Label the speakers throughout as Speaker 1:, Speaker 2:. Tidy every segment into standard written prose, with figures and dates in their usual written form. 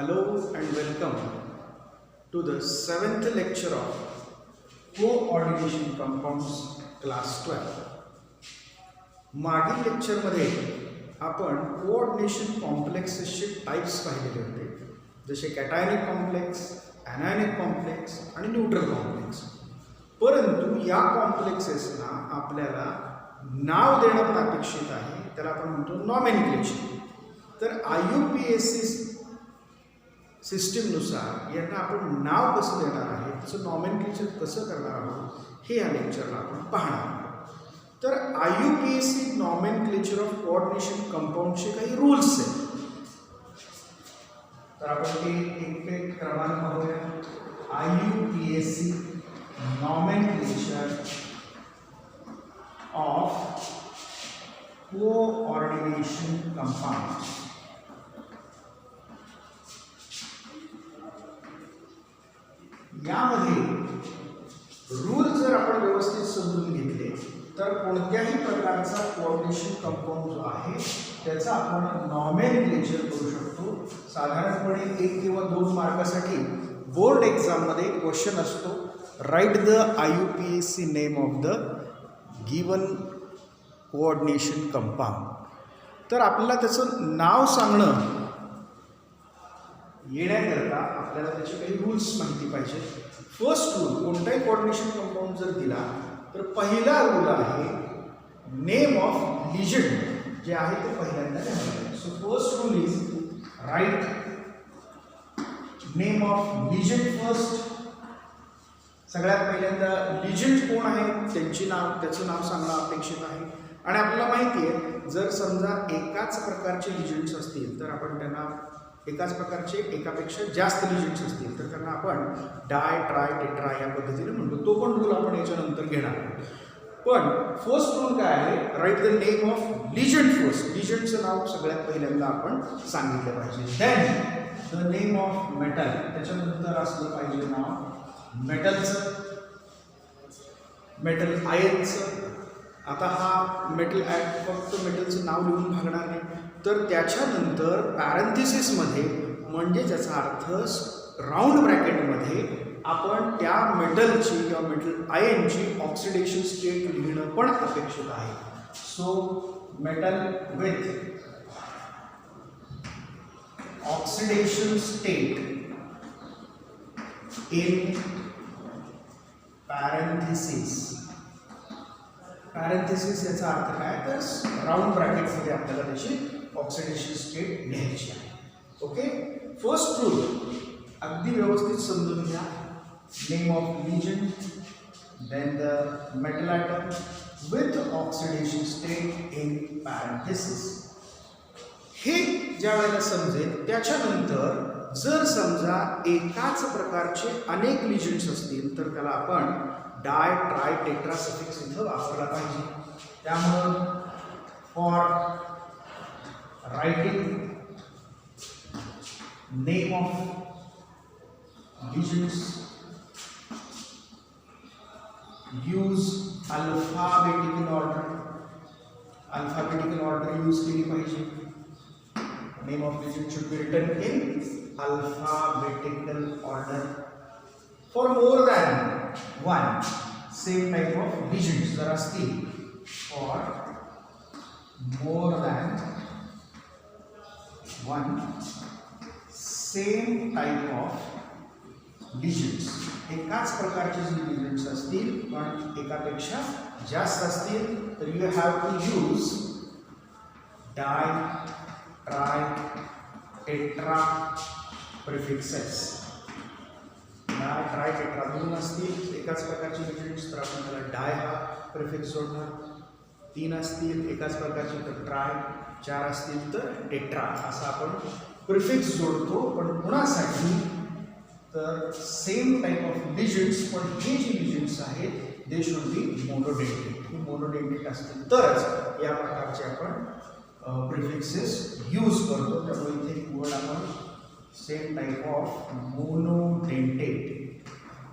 Speaker 1: Hello and welcome to the 7th lecture of coordination compounds class 12. मागील लेक्चरमध्ये आपण coordination कॉम्प्लेक्सेसचे types पाहिलेले होते, जसे कॅटायनिक कॉम्प्लेक्स, ॲनायनिक कॉम्प्लेक्स आणि न्यूट्रल कॉम्प्लेक्स. परंतु या कॉम्प्लेक्सेसना आपल्याला नाव देणं पण अपेक्षित आहे, त्याला आपण म्हणतो नॉमेनक्लेचर. तर IUPAC सिस्टीमनुसार यांना आपण नाव कसं देणार आहे, त्याचं नॉमेनक्लेचर कसं करणार आहोत, हे या लेक्चरला आपण पाहणार आहोत. तर IUPAC नॉमेनक्लेचर ऑफ कोऑर्डिनेशन कंपाऊंडचे काही रूल्स आहेत. तर आपण ते एक एक क्रमाने पाहूया. IUPAC nomenclature of coordination compound. यामध्ये रूल जर आपण व्यवस्थित समजून घेतले तर कोणत्याही प्रकारचा कोऑर्डिनेशन कंपाऊंड जो आहे त्याचा आपण नॉमेनक्लेचर करू शकतो. साधारणपणे 1 किंवा 2 मार्कासाठी बोर्ड एक्झाममध्ये क्वेश्चन असतो, write the IUPAC name of the given coordination compound. तर आपल्याला त्याचं नाव सांगणं येण्याकरता आपल्याला त्याचे काही रूल्स माहिती पाहिजेत. फर्स्ट रूल, कोणताही कोऑर्डिनेशन कंपाऊंड जर दिला तर पहिला रूल आहे नेम ऑफ लिजंड जे आहे ते पहिल्यांदा लिहायचं. So first rule is write name of legend first. सगळ्यात पहिल्यांदा लिजंड कोण आहे त्याचं नाव सांगणं अपेक्षित आहे. आणि आपल्याला माहिती आहे, जर समजा एकाच प्रकारचे लिजंड्स असतील तर आपण त्यांना एकाच प्रकारचे एकापेक्षा जास्त लिजंड्स असतील तर त्यांना आपण डाय, ट्राय, टेट्रा या पद्धतीने म्हणतो. तो पण रूल आपण याच्यानंतर घेणार आहोत. पण फर्स्ट रूल काय आहे, write the name of legend first. लिजंडचं नाव सगळ्यात पहिल्यांदा आपण सांगितलं पाहिजे. Then the name of metal, त्याच्यानंतर असलं पाहिजे नाव मेटलचं, मेटल आयनचं. आता हा मेटल फक्त मेटलचं नाव लिहून भागणार नाही, तर त्याच्यानंतर पॅरेंथिसिसमध्ये म्हणजे त्याचा अर्थ राऊंड ब्रॅकेटमध्ये आपण त्या मेटलची किंवा मेटल आयनची ऑक्सिडेशन स्टेट लिहिणं पण अपेक्षित आहे. So metal with oxidation state in parenthesis. Parenthesis याचा अर्थ काय, तर राऊंड ब्रॅकेटमध्ये आपल्याला त्याची ऑक्सिडेशन स्टेट लिहायची आहे. ओके, फर्स्ट रूल अगदी व्यवस्थित समजून घ्या. Name of ligand, then the metal atom with oxidation state in parenthesis. हे ज्या वेळेला समजेल त्याच्यानंतर जर समजा एकाच प्रकारचे अनेक लिजंड्स असतील तर त्याला आपण डाय, ट्राय, टेट्रा सफिक्स इथं वापरला पाहिजे. त्यामुळं for writing name of ligands use alphabetical order. Alphabetical order use केली पाहिजे. Name of ligand should be written in alphabetical order. For more than one same type of ligands जर असतील, for more than one same type of ligands, एकाच प्रकारचे जे लिजंड्स असतील पण एकापेक्षा जास्त असतील तर you have to use di, tri, tetra prefixes. Di, tri, tetra 2 असतील एकाच प्रकारचे लिजंड्स तर आपण त्याला डाय हा प्रिफिक्स जोडणार. 3 असतील एकाच प्रकारचे तर ट्राय, 4 असतील तर टेट्रा असा आपण प्रिफिक्स जोडतो. पण कुणासाठी, तर सेम टाइप ऑफ लिजंड्स, पण हे जे लिजंड्स आहेत they should be monodentate. Monodentate असतील तरच या प्रकारचे आपण प्रिफिक्सेस यूज करतो. त्यामुळे इथे एक वर्ड आपण सेम टाइप ऑफ मोनोडेंटेड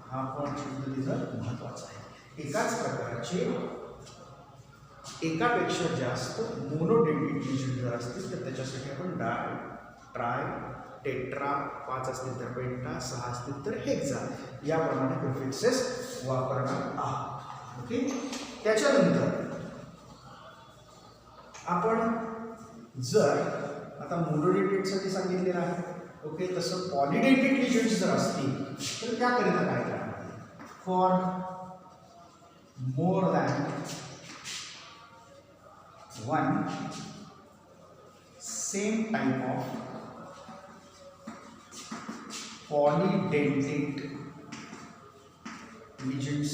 Speaker 1: हा पण शब्द तिथं महत्त्वाचा आहे. एकाच प्रकारचे एकापेक्षा जास्त मोनोडेंटेड लिजंड जर असतील तर त्याच्यासाठी आपण डाय, ट्राय, टेट्रा, 5 असतील तर पेंटा, 6 असतील तर हेक्सा, याप्रमाणे प्रिफिक्सेस वापरणार आहोत. ओके. त्याच्यानंतर आपण जर आता मोनोडेटेडसाठी सांगितलेलं आहे, ओके, तसं पॉलिडेटेड लिजन्स जर असतील तर त्याकरिता काय करणार? For more than one same type of polydentate ligands,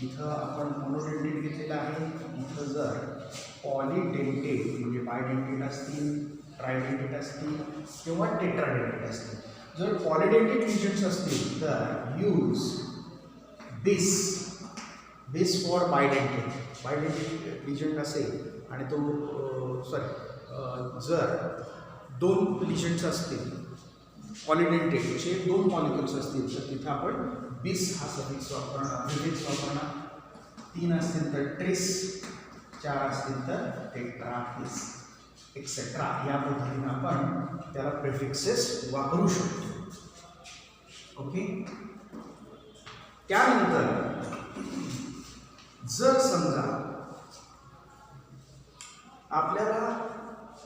Speaker 1: इथं आपण मोनोडेंटेड घेतलेलं आहे, इथं जर पॉलिडेंटेड म्हणजे बायडेंटेड असतील, ट्रायडेंटेड असतील किंवा टेट्राडेंटेड असतील. जर पॉलिडेंटेड लिजन्स असतील तर यूज दिस फॉर बायडेंटेड लिजंट असेल आणि तो जर 2 लिजंट्स असतील पॉलिडेंटेडचे, 2 मॉलिक्युल्स असतील तर तिथं आपण बिस हा सफिक्स वापरणार, 3 असतील तर ट्रिस, 4 असतील तर टेट्राटिस एक्सेट्रा. या पद्धतीने आपण त्याला प्रिफिक्सेस वापरू शकतो. ओके. त्यानंतर जर समजा आपल्याला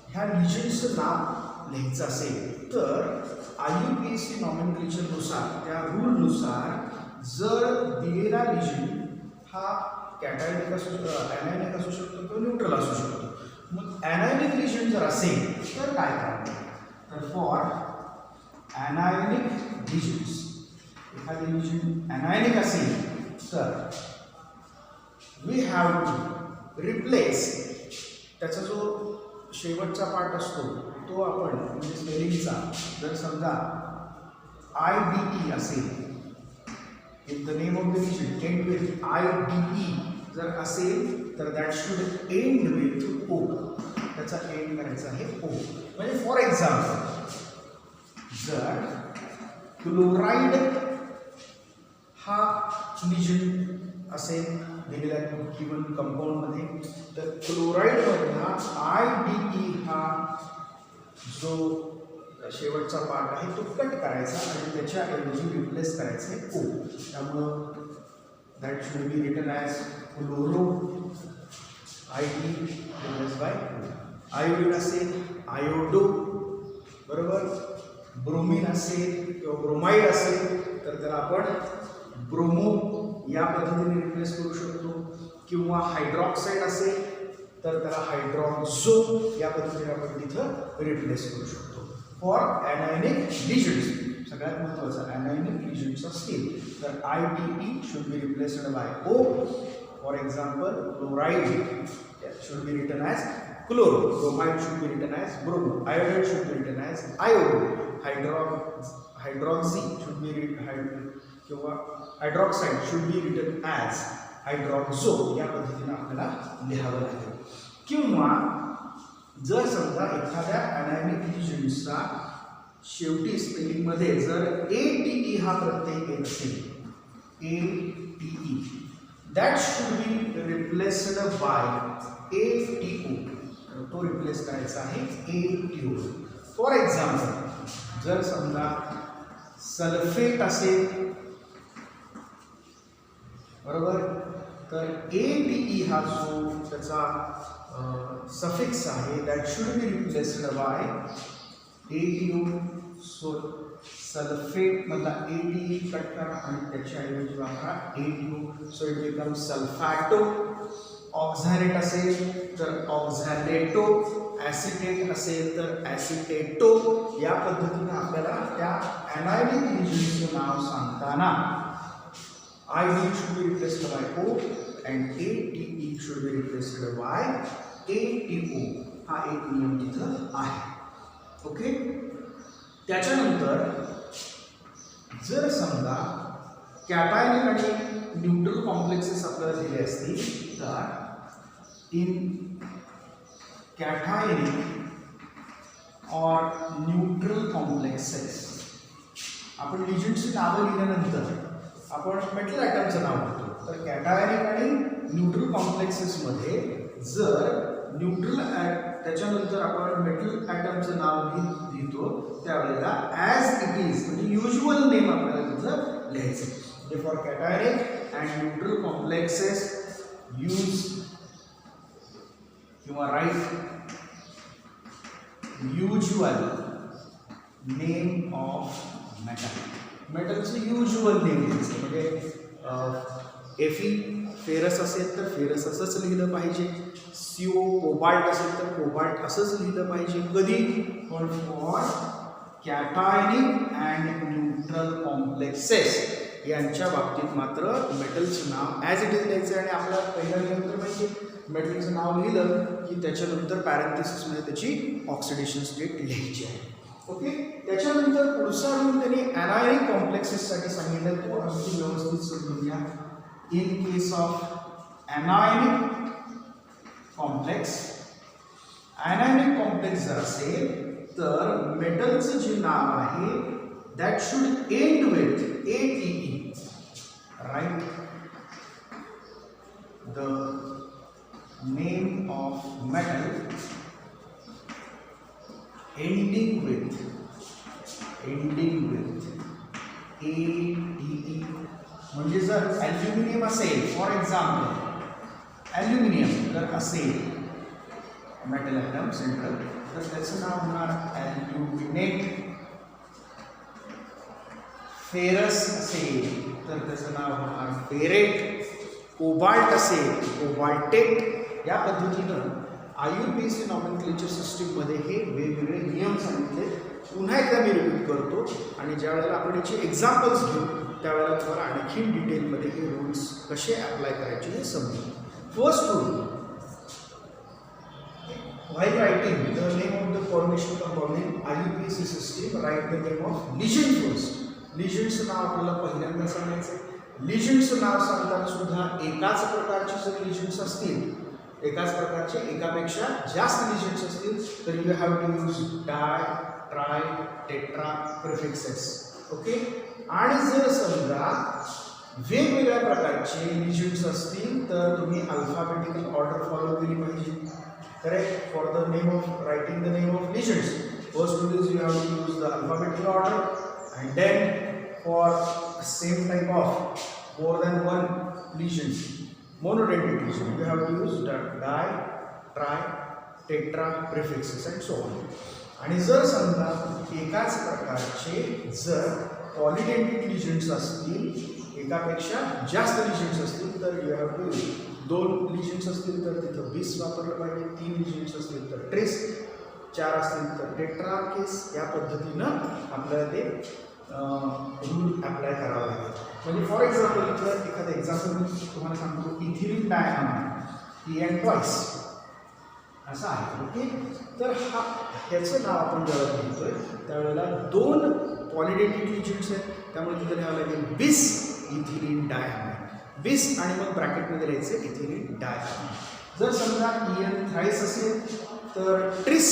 Speaker 1: ह्या लिजन्सचं नाव लिहायचं असेल तर IUPAC नॉमेनक्लेचरनुसार, त्या रूलनुसार जर दिलेला लिजन हा कॅटायनिक ॲनायनिक असू शकतो किंवा न्यूट्रल असू शकतो. मग ॲनायनिक लिजन जर असेल तर काय करायचं? तर फॉर ॲनायनिक लिजन्स, एखादी लिजन ॲनायनिक असेल तर वी हॅव टू रिप्लेस त्याचा जो शेवटचा पार्ट असतो तो आपण म्हणजे स्पेलिंगचा, जर समजा IDE असेल, if the name of the लिजन end with IDE जर असेल तर that should end with O, त्याचा एंड करायचा आहे O. म्हणजे फॉर एक्झाम्पल जर क्लोराईड हा लिजन असेल दिलेल्या गिवन कंपाऊंडमध्ये, तर क्लोराईडमधला IDE हा जो शेवटचा पार्ट आहे तो कट करायचा आणि त्याच्याऐवजी रिप्लेस करायचं आहे O. त्यामुळं that should be written as chloro ID replace by O. Iodine असेल आयोडो, बरोबर. ब्रोमीन असेल किंवा ब्रोमाइड असेल तर त्याला आपण ब्रोमो या पद्धतीने रिप्लेस करू शकतो, किंवा हायड्रॉक्साईड असेल तर त्याला हायड्रॉक्झो या पद्धतीने आपण तिथं रिप्लेस करू शकतो. फॉर ॲनायनिक लिजन्स, सगळ्यात महत्त्वाचं ॲनायनिक लिजन्स असतील तर IDE should be replaced by O. For example chloride should be written as chloro, bromide should be written as bromo, iodide should be written as iodo, hydroxy should be किंवा hydroxide should be written as hydroxo या पद्धतीने आपल्याला लिहावं लागेल. किंवा जर समजा एखाद्या ॲनायनिक लिजन्सचा शेवटी स्पेलिंगमध्ये जर ATE हा प्रत्यय येत असेल, ATE, that should be replaced by ATO, तो रिप्लेस करायचा आहे ATO. फॉर एक्झाम्पल जर समजा सल्फेट असेल, बरोबर, तर ATE हा जो त्याचा सफिक्स आहे that should be replaced by ATO. So sulphate मधला ATE कट करा आणि त्याच्याऐवजी वापरा ATO. So it becomes sulphato. Oxalate असेल तर ऑक्झॅलेटो, ॲसिटेट असेल तर ॲसिटेटो. या पद्धतीने आपल्याला त्या ॲनायनिक लिजनचं नाव सांगताना IDE should be replaced by O and ATE should be replaced by ATO. हा एक नियम तिथं आहे. ओके. त्याच्यानंतर जर समजा कॅटायनिक आणि न्यूट्रल कॉम्प्लेक्सेस आपल्याला दिले असतील तर इन कॅटायनिक और न्यूट्रल कॉम्प्लेक्सेस आपण लिजंटची नावं लिहिल्यानंतर आपण मेटल ॲटमचं नाव घेतो. तर कॅटायनिक आणि न्यूट्रल कॉम्प्लेक्सेसमध्ये जर न्यूट्रल त्याच्यानंतर आपण मेटल ॲटमचं नाव लिहितो त्यावेळेला ॲज इट इज म्हणजे युजल नेम आपल्याला तिथं लिहायचं. म्हणजे for cationic and neutral complexes use किंवा write usual name of metal. मेटलचं युज्युअल नेम लिहायचं. म्हणजे एफी फेरस असेल तर फेरस असंच लिहिलं पाहिजे. CO कोबाल्ट असेल तर कोबाल्ट असंच लिहिलं पाहिजे. कधी पण for cationic and neutral complexes यांच्या बाबतीत मात्र मेटलचं नाव ॲज इट इज लिहायचं. आणि आपल्याला पहिला नियम तर माहिती मेटलचं नाव लिहिलं की त्याच्यानंतर पॅरेंथेसिसमध्ये त्याची ऑक्सिडेशन स्टेट लिहायची आहे. ओके. त्याच्यानंतर पुढचा रूल त्यांनी ॲनायनिक कॉम्प्लेक्सेससाठी सांगितलं. तो अगदी व्यवस्थित समजून घ्या. In case of anionic complex जर असेल तर मेटलचं जे नाव आहे that should end with ATE. Right. The name of metal ending with ATE. म्हणजे जर ॲल्युमिनियम असेल फॉर एक्झाम्पल ॲल्युमिनियम जर असेल मेटल ॲटम सेंट्रल तर त्याचं नाव होणार ॲल्युमिनेट. फेरस असेल तर त्याचं नाव होणार फेरेट. कोबाल्ट असेल कोबाल्टेट. या पद्धतीनं IUPAC नॉमेनक्लेचर सिस्टीममध्ये हे वेगवेगळे नियम सांगितले. पुन्हा एकदा मी रिपीट करतो आणि ज्या वेळेला आपण याचे एक्झाम्पल्स घेऊ त्यावेळेला तुम्हाला आणखी डिटेलमध्ये हे रूल्स कसे अप्लाय करायचे हे समजेल. First rule, while writing the name of the coordination compound in IUPAC system, write the name of legend first. लिजंडचं नाव आपल्याला पहिल्यांदा सांगायचं. लिजंडचं नाव सांगताना सुद्धा एकाच प्रकारचे जर लिजंड्स असतील, एकाच प्रकारचे एकापेक्षा जास्त लिजंड्स असतील तर you have to use di, tri, tetra prefixes. Okay. आणि जर समजा वेगवेगळ्या प्रकारचे लिजंड्स असतील तर तुम्ही अल्फाबेटिकल ऑर्डर फॉलो केली पाहिजे. Correct. For the name of writing the name of ligands first rule is you have to use the alphabetical order and then for same type of more than one lesion, monodentate lesion, you have to use di, tri, tetra prefixes and so on. आणि जर समजा एकाच प्रकारचे जर पॉलिडेंटेट lesions असतील, एकापेक्षा जास्त ligands असतील तर you have to use. 2 ligands असतील तर तिथं बिस वापरलं पाहिजे. 3 लिजन्स असतील तर ट्रेस. 4 असतील तर टेट्रा केस. या पद्धतीनं आपल्याला ते रूल अप्लाय करावा लागेल. म्हणजे फॉर एक्झाम्पल इथं एखादं एक्झाम्पल मी तुम्हाला सांगतो. इथिलीन डायहामाइड EN ट्वाइस असं आहे. ओके. तर ह्याचं नाव आपण जेव्हा घेतोय त्यावेळेला 2 पॉलिडेंटेट लिजंड्स आहेत त्यामुळे तिथं लिहावं लागेल बिस इथिलीन डायहामाइड. बिस आणि मग ब्रॅकेटमध्ये लिहायचं इथिलीन डायहामाइड. जर समजा EN थ्राइस असेल तर ट्रिस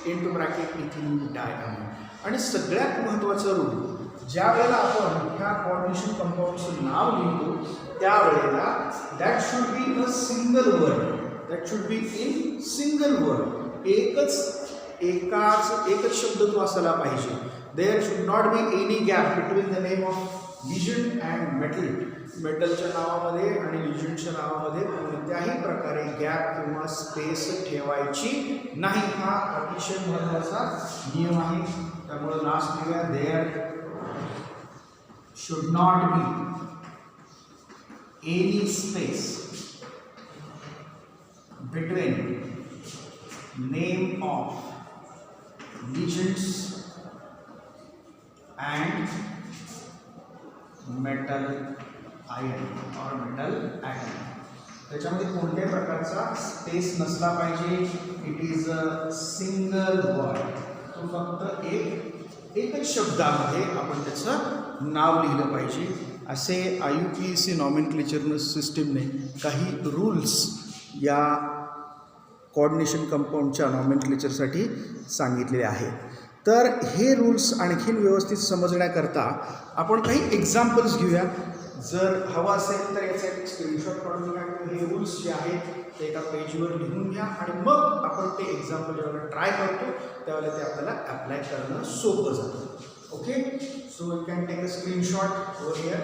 Speaker 1: इंटू ब्रॅकेट इथिलीन डायहामाइड. आणि सगळ्यात महत्त्वाचा रूल, ज्या वेळेला आपण ह्या कोऑर्डिनेशन कंपाऊंडचं नाव लिहितो त्यावेळेला that should be a single word. That should be in single word. एकच शब्द तो असायला पाहिजे. There should not be any gap between the name of ligand and metal. मेटलच्या नावामध्ये आणि लिजंडच्या नावामध्ये कोणत्याही प्रकारे गॅप किंवा स्पेस ठेवायची नाही. हा अतिशय महत्त्वाचा नियम आहे. त्यामुळे लास्ट लिहूया there should not be any space between name of ligands and metal ion or metal atom. त्याच्यामध्ये कोणत्याही प्रकारचा स्पेस नसला पाहिजे. It is a single word. तो फक्त एकच शब्दामध्ये आपण त्याचं नाव लिहिलं पाहिजे. असे IUPAC नॉमेनक्लेचर सिस्टीमने काही रूल्स या कोऑर्डिनेशन कंपाऊंडच्या नॉमेनक्लेचरसाठी सांगितलेले आहेत. तर हे रूल्स आणखीन व्यवस्थित समजण्याकरता आपण काही एक्झाम्पल्स घेऊया. जर हवं असेल तर याचा एक स्क्रीनशॉट काढून घ्या किंवा हे रूल्स जे आहेत ते एका पेजवर लिहून घ्या आणि मग आपण ते एक्झाम्पल जेव्हा ट्राय करतो त्यावेळेला ते आपल्याला अप्लाय करणं सोपं जातं. Okay, so you can take a screenshot over here.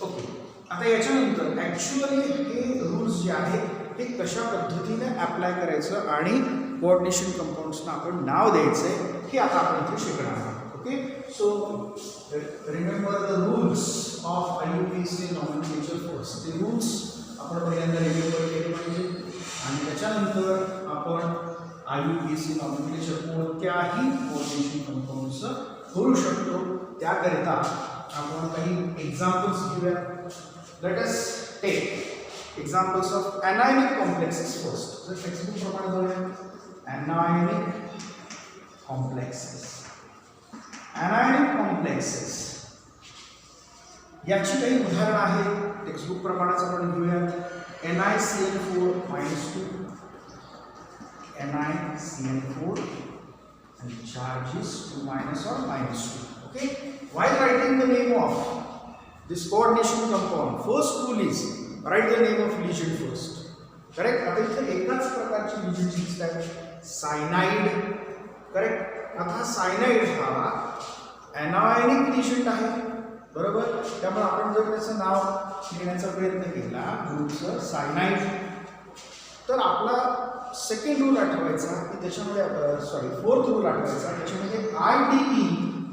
Speaker 1: Okay, आता याच्यानंतर ॲक्च्युअली हे रूल्स जे आहेत हे कशा पद्धतीने अप्लाय करायचं आणि कोऑर्डिनेशन कंपाऊंड्सना आपण नाव द्यायचं हे आता आपण इथे शिकणार आहोत. Okay, so remember the rules of IUPAC nomenclature first. ते रूल्स आपण पहिल्यांदा रिमेंबर केले पाहिजे आणि त्याच्यानंतर आपण IUPAC नॉमेनक्लेचर कोणत्याही कोऑर्डिनेशन कंपाऊंडचं करू शकतो. त्याकरिता आपण काही एक्झाम्पल्स घेऊया. Let us take examples of anionic complexes first. जर टेक्स्टबुक प्रमाणे जाऊया. anionic complexes. anionic complexes याची काही उदाहरणं आहेत. टेक्स्टबुक प्रमाणेच आपण घेऊया. NiCl4 -2, NiCl4 and charge is 2 or -2. Okay, while writing the name of this coordination compound, first rule is write the name of legend first. Correct. आता इथे एकाच प्रकारची legend दिसतात, सायनाइड. करेक्ट. आता हा सायनाइड हा ॲनायनिक legend आहे, बरोबर. त्यामुळे आपण जर त्याचं नाव लिहिण्याचा प्रयत्न केला ग्रुपचं सायनाइड तर आपला सेकंड रूल आठवायचा की त्याच्यामध्ये फोर्थ रूल आठवायचा त्याच्यामध्ये IDE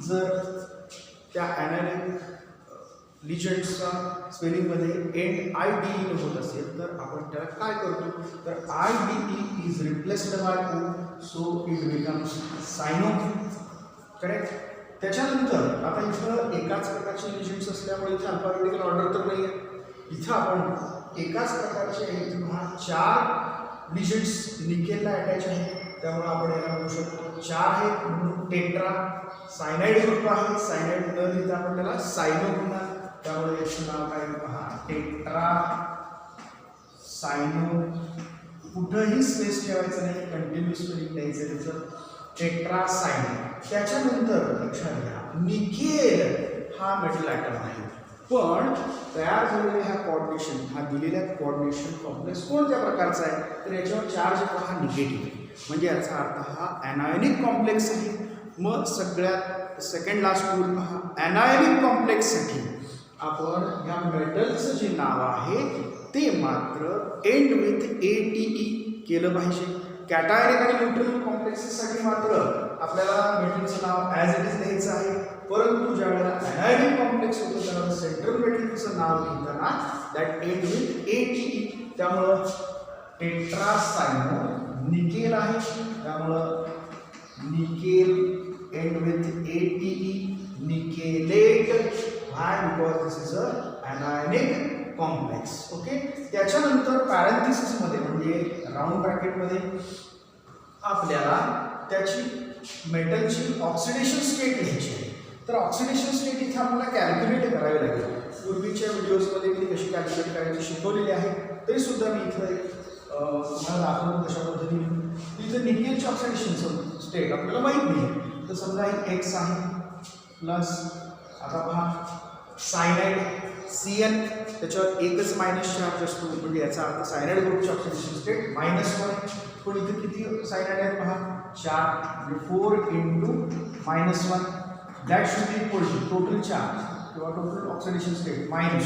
Speaker 1: जर त्या ॲनायनिक लिजंडचा स्पेलिंगमध्ये एंड IDE होत असेल तर आपण त्याला काय करतो तर IDE is replaced by O, so it becomes cyano. Correct. त्याच्यानंतर आता इथं एकाच प्रकारचे लिजंड्स असल्यामुळे इथे अल्फाबेटिकल ऑर्डर तर नाही आहे. इथं आपण एकाच प्रकारचे चार लिजंड्स निकेलला अटॅच आहेत त्यामुळे आपण याला म्हणू शकतो 4 आहेत म्हणून टेट्रा. सायनाइड ग्रुप आहे, सायनाइड न लिहिता आपण त्याला सायनो म्हणणार त्यामुळे याचं नाव काय पहा टेट्रा सायनो. कुठंही स्पेस ठेवायचं नाही, कंटिन्यू स्पेलिंग द्यायचं त्याचं टेट्रा सायनो. त्याच्यानंतर लक्षात घ्या निकेल हा मेटल ॲटम आहे पण तयार झालेल्या ह्या कोऑर्डिनेशन हा दिलेल्या कोऑर्डिनेशन कॉम्प्लेक्स कोणत्या प्रकारचा आहे तर याच्यावर चार्ज पहा निगेटिव्ह म्हणजे याचा अर्थ हा ॲनायनिक कॉम्प्लेक्स आहे. मग सगळ्यात सेकंड लास्ट रूल पहा ॲनायनिक कॉम्प्लेक्ससाठी आपण या मेटलचं जे नाव आहे ते मात्र एंड विथ ATE केलं पाहिजे. कॅटायनिक आणि न्यूट्रल कॉम्प्लेक्सेससाठी मात्र आपल्याला मेटलचं नाव ॲज इट इज द्यायचं आहे परंतु ज्यावेळेला ॲनायनिक कॉम्प्लेक्स होतं त्यावेळेला सेंट्रल मेटलचं नाव लिहिताना दॅट एंड विथ ATE त्यामुळं टेट्रासायनो निकेल आहे त्यामुळं nickel end with ATE निकेलेट. Why? Because this is a anionic complex. Okay. त्याच्यानंतर पॅरेंथिसिस मध्ये म्हणजे राऊंड ब्रॅकेट मध्ये आपल्याला त्याची मेटलची ऑक्सिडेशन स्टेट लिहायची आहे. तर ऑक्सिडेशन स्टेट इथे आपल्याला कॅल्क्युलेट करावी लागेल. पूर्वीच्या व्हिडिओजमध्ये मी कशी कॅल्क्युलेट करायची शिकवलेली आहे तरी सुद्धा मी इथं एक तुम्हाला दाखवून कशा पद्धतीने इथं निकेलची ऑक्सिडेशन स्टेट आपल्याला माहीत नाही तर समजा ही X आहे प्लस आता पहा सायनाइड Cl त्याच्यावर एकच मायनस चार्ज असतो म्हणजे याचा अर्थ सायनाइड ग्रुपची ऑक्सिडेशन स्टेट -1 पण इथे किती सायनाइड आहेत पहा 4 म्हणजे 4 × -1 that should be equal to total charge किंवा टोटल ऑक्सिडेशन स्टेट -2.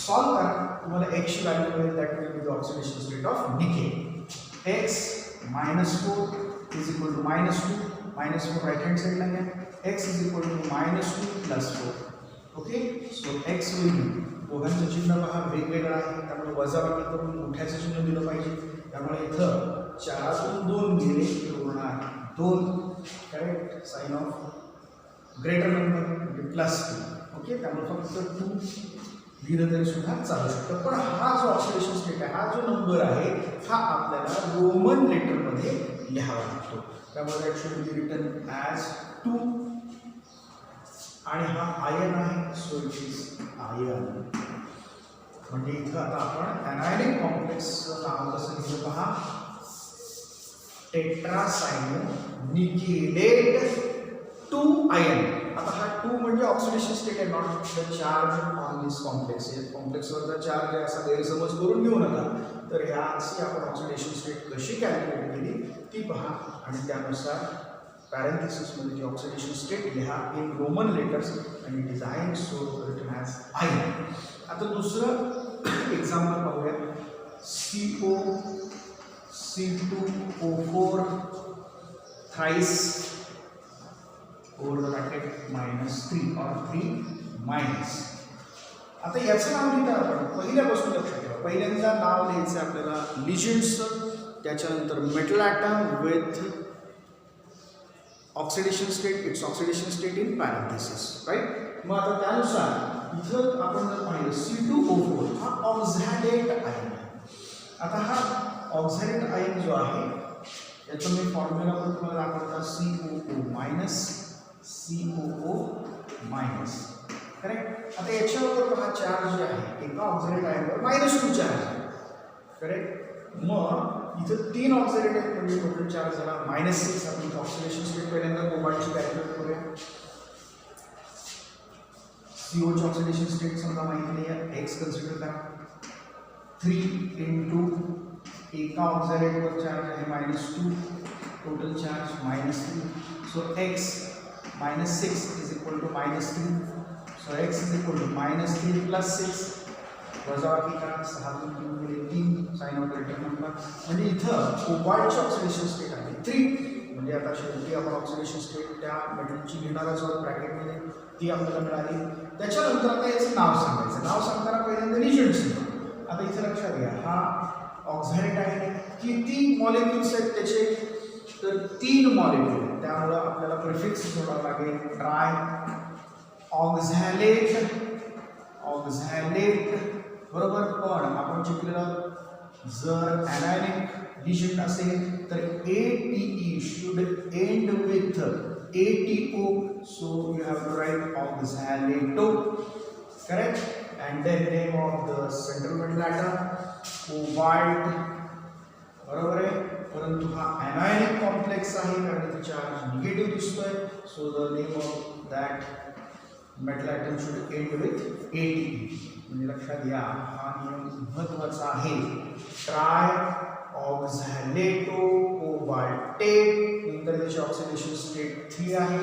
Speaker 1: सॉल्व करा तुम्हाला X ची व्हॅल्यू मिळेल that will be the oxidation state of nickel. X -4 is equal to -2 -4 right hand साईडला घ्या X is equal to -2 + 4. Okay. So X will be दोघांचं चिन्ह पहा वेगवेगळं आहे त्यामुळे वजाबाकी करून मोठ्याचं चिन्ह दिलं पाहिजे त्यामुळे इथं 4तून 2 गेले तर उरणार 2. Correct. Sign of greater number म्हणजे +2. ओके. त्यामुळे फक्त 2 लिहिलं तरी सुद्धा चालू शकतं पण हा जो ऑक्सिडेशन स्टेट आहे हा जो नंबर आहे हा आपल्याला रोमन लेटरमध्ये लिहावा लागतो त्यामुळे that should be written as 2 आणि हा आयन आहे सो इट इज आयन. म्हणजे इथं आता आपण ॲनायनिक कॉम्प्लेक्सचं नाव कसं लिहिलं पहा टेट्रासायनो निकेलेट 2 आयन. आता हा 2 म्हणजे ऑक्सिडेशन स्टेट आहे, not the charge on this complex. हे कॉम्प्लेक्सवरचा चार्ज आहे असा गैरसमज करून घेऊ नका. तर ह्याची आपण ऑक्सिडेशन स्टेट कशी कॅल्क्युलेट केली ती पहा आणि त्यानुसार पॅरेंथेसिसमध्ये जी ऑक्सिडेशन स्टेट लिहा इन रोमन लेटर्स आणि design so written as ion. आता दुसरं एक्झाम्पल पाहूया. CO C2O4 thrice over the bracket -3 or 3 minus. आता याचं नाव लिहिता आपण पहिल्यापासून लक्षात ठेवा. पहिल्यांदा नाव लिहायचं आपल्याला लिजेंड्सचं, त्याच्यानंतर metal atom with oxidation state, its oxidation state in parenthesis, right. मग आता त्यानुसार इथं आपण जर पाहिलं C2O4 हा ऑक्झॅलेट आयन आहे. आता हा ऑक्झॅलेट आयन जो आहे याचं मी फॉर्म्युला पण तुम्हाला दाखवता. COO minus, correct. आता याच्यावर हा चार्ज जे आहे एका ऑक्झॅलेट आयनवर -2 चार्ज आहे, करेक्ट. मग इथं 3 ऑक्झॅलेट आहेत म्हणजे टोटल चार्ज झाला -6. आपण ऑक्सिडेशन स्टेट पहिल्यांदा कोबाल्टची कॅल्क्युलेट करूया. COची ऑक्सिडेशन स्टेट समजा माहिती नाही आहे, X कन्सिडर करा. 3 इंटू एका ऑक्झॅलेटवर चार्ज आहे -2, total charge -3. So X -6 is equal to -3. So X is equal to -3 plus 6 वजाबाकी करा. 6 3 गुणिले 3 साइन ऑपरेटर नंबर म्हणजे इथं कोबाल्टची ऑक्सिडेशन स्टेट आहे 3. म्हणजे आता शेवटी आपण ऑक्सिडेशन स्टेट त्या मेटलची घेणार आहोत ब्रॅकेटमध्ये, ती आपल्याला मिळाली. त्याच्यानंतर आता याचं नाव सांगायचं. नाव सांगताना पहिल्यांदा लिजेंड्स. आता इथे लक्षात घ्या हा ऑक्झॅलेट आहे. किती मॉलिक्युल्स आहेत त्याचे, तर 3 मॉलिक्युल. त्यामुळं आपल्याला प्रिफिक्स जोडावं लागेल ट्राय ऑक्झॅलेट. बरोबर. पण आपण शिकलेलं जर ॲनायनिक लिजेंड असेल तर ATE should end with ATO. So you have to write oxalato, correct. And then name of the central metal atom cobalt, बरोबर आहे. परंतु हा anionic complex आहे कारण इथे चार्ज निगेटिव्ह दिसतोय. So the name of that metal atom should end with ATE. म्हणजे लक्षात घ्या हा नियम महत्त्वाचा आहे. Trioxalato cobaltate. नंतर त्याची ऑक्सिडेशन स्टेट 3 आहे.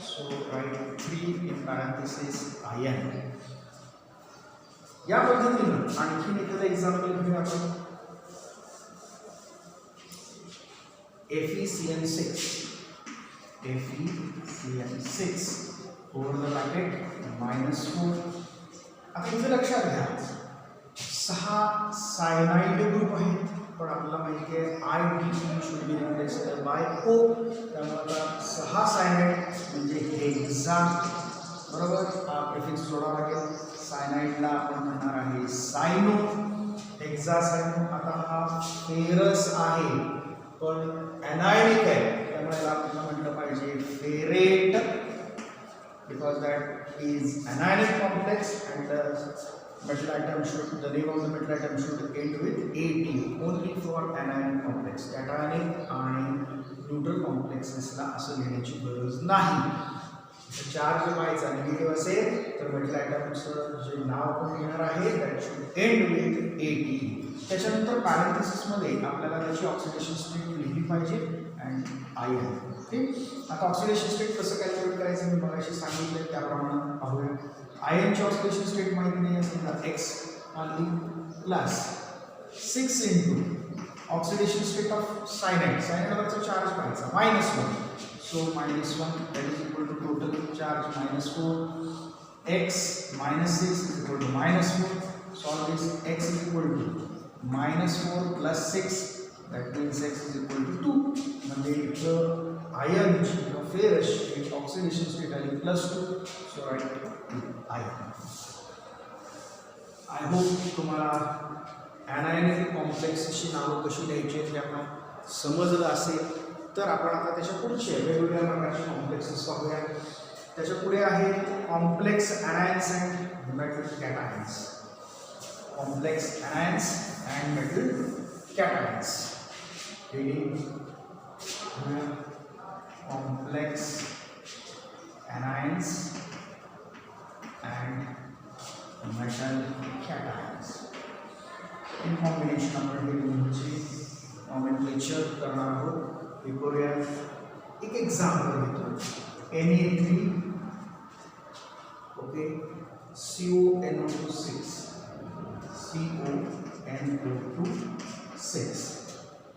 Speaker 1: So write 3 in parenthesis ion. या पद्धतीनं आणखी एखादं एक्झाम्पल घेऊया आपण. FeCN6 over the bracket -4. आता इथे लक्षात घ्या 6 सायनाइड ग्रुप आहेत, पण आपल्याला माहिती आहे ITE should be replaced by O. त्यामुळे आता 6 सायनाइड म्हणजे हेक्सा, बरोबर. हा प्रिफिक्स जोडावा लागेल. सायनाइडला आपण म्हणणार आहे सायनो, हेक्सा सायनो. आता हा फेरस आहे पण ॲनायनिक आहे त्यामुळे आपण म्हटलं पाहिजे ferrate, because that is anionic complex and metal atom should, the name of the metal atom should end with AT, only for anionic complex. Cationic आणि न्यूट्रल कॉम्प्लेक्सेसला असं लिहिण्याची गरज नाही. चार्ज व्हायचा निगेटिव्ह असेल तर मेटल ॲटमचं जे नाव आपण घेणार आहे that should end with AT. त्याच्यानंतर पॅरेंथेसिसमध्ये आपल्याला त्याची ऑक्सिडेशन स्टेट लिहिली पाहिजे अँड आयन. ओके. आता ऑक्सिडेशन स्टेट कसं कॅल्क्युलेट करायचं मी मगाशी सांगितलं त्याप्रमाणे पाहूया. आयनची ऑक्सिडेशन स्टेट माहिती नाही असेल तर X only plus 6 into oxidation state of cyanide. सायनाइडवरचा चार्ज पाहायचा -1. So -1 that is equal to total charge -4. X -6 is equal to -4. Solve this. X is equal to -4 plus 6. That means X is equal to 2. म्हणजे इथं आयनची किंवा फेरसची oxidation state आली +2. So write ion. I hope तुम्हाला anionic कॉम्प्लेक्सची नावं कशी द्यायची आहेत हे आपण समजलं असेल. तर आपण आता त्याच्या पुढचे वेगवेगळ्या प्रकारचे कॉम्प्लेक्सेस पाहूया. त्याच्या पुढे आहे complex anions and metal cations. Complex anions and metal cations. Complex anions example घेतो. Na3 okay CONO2 6.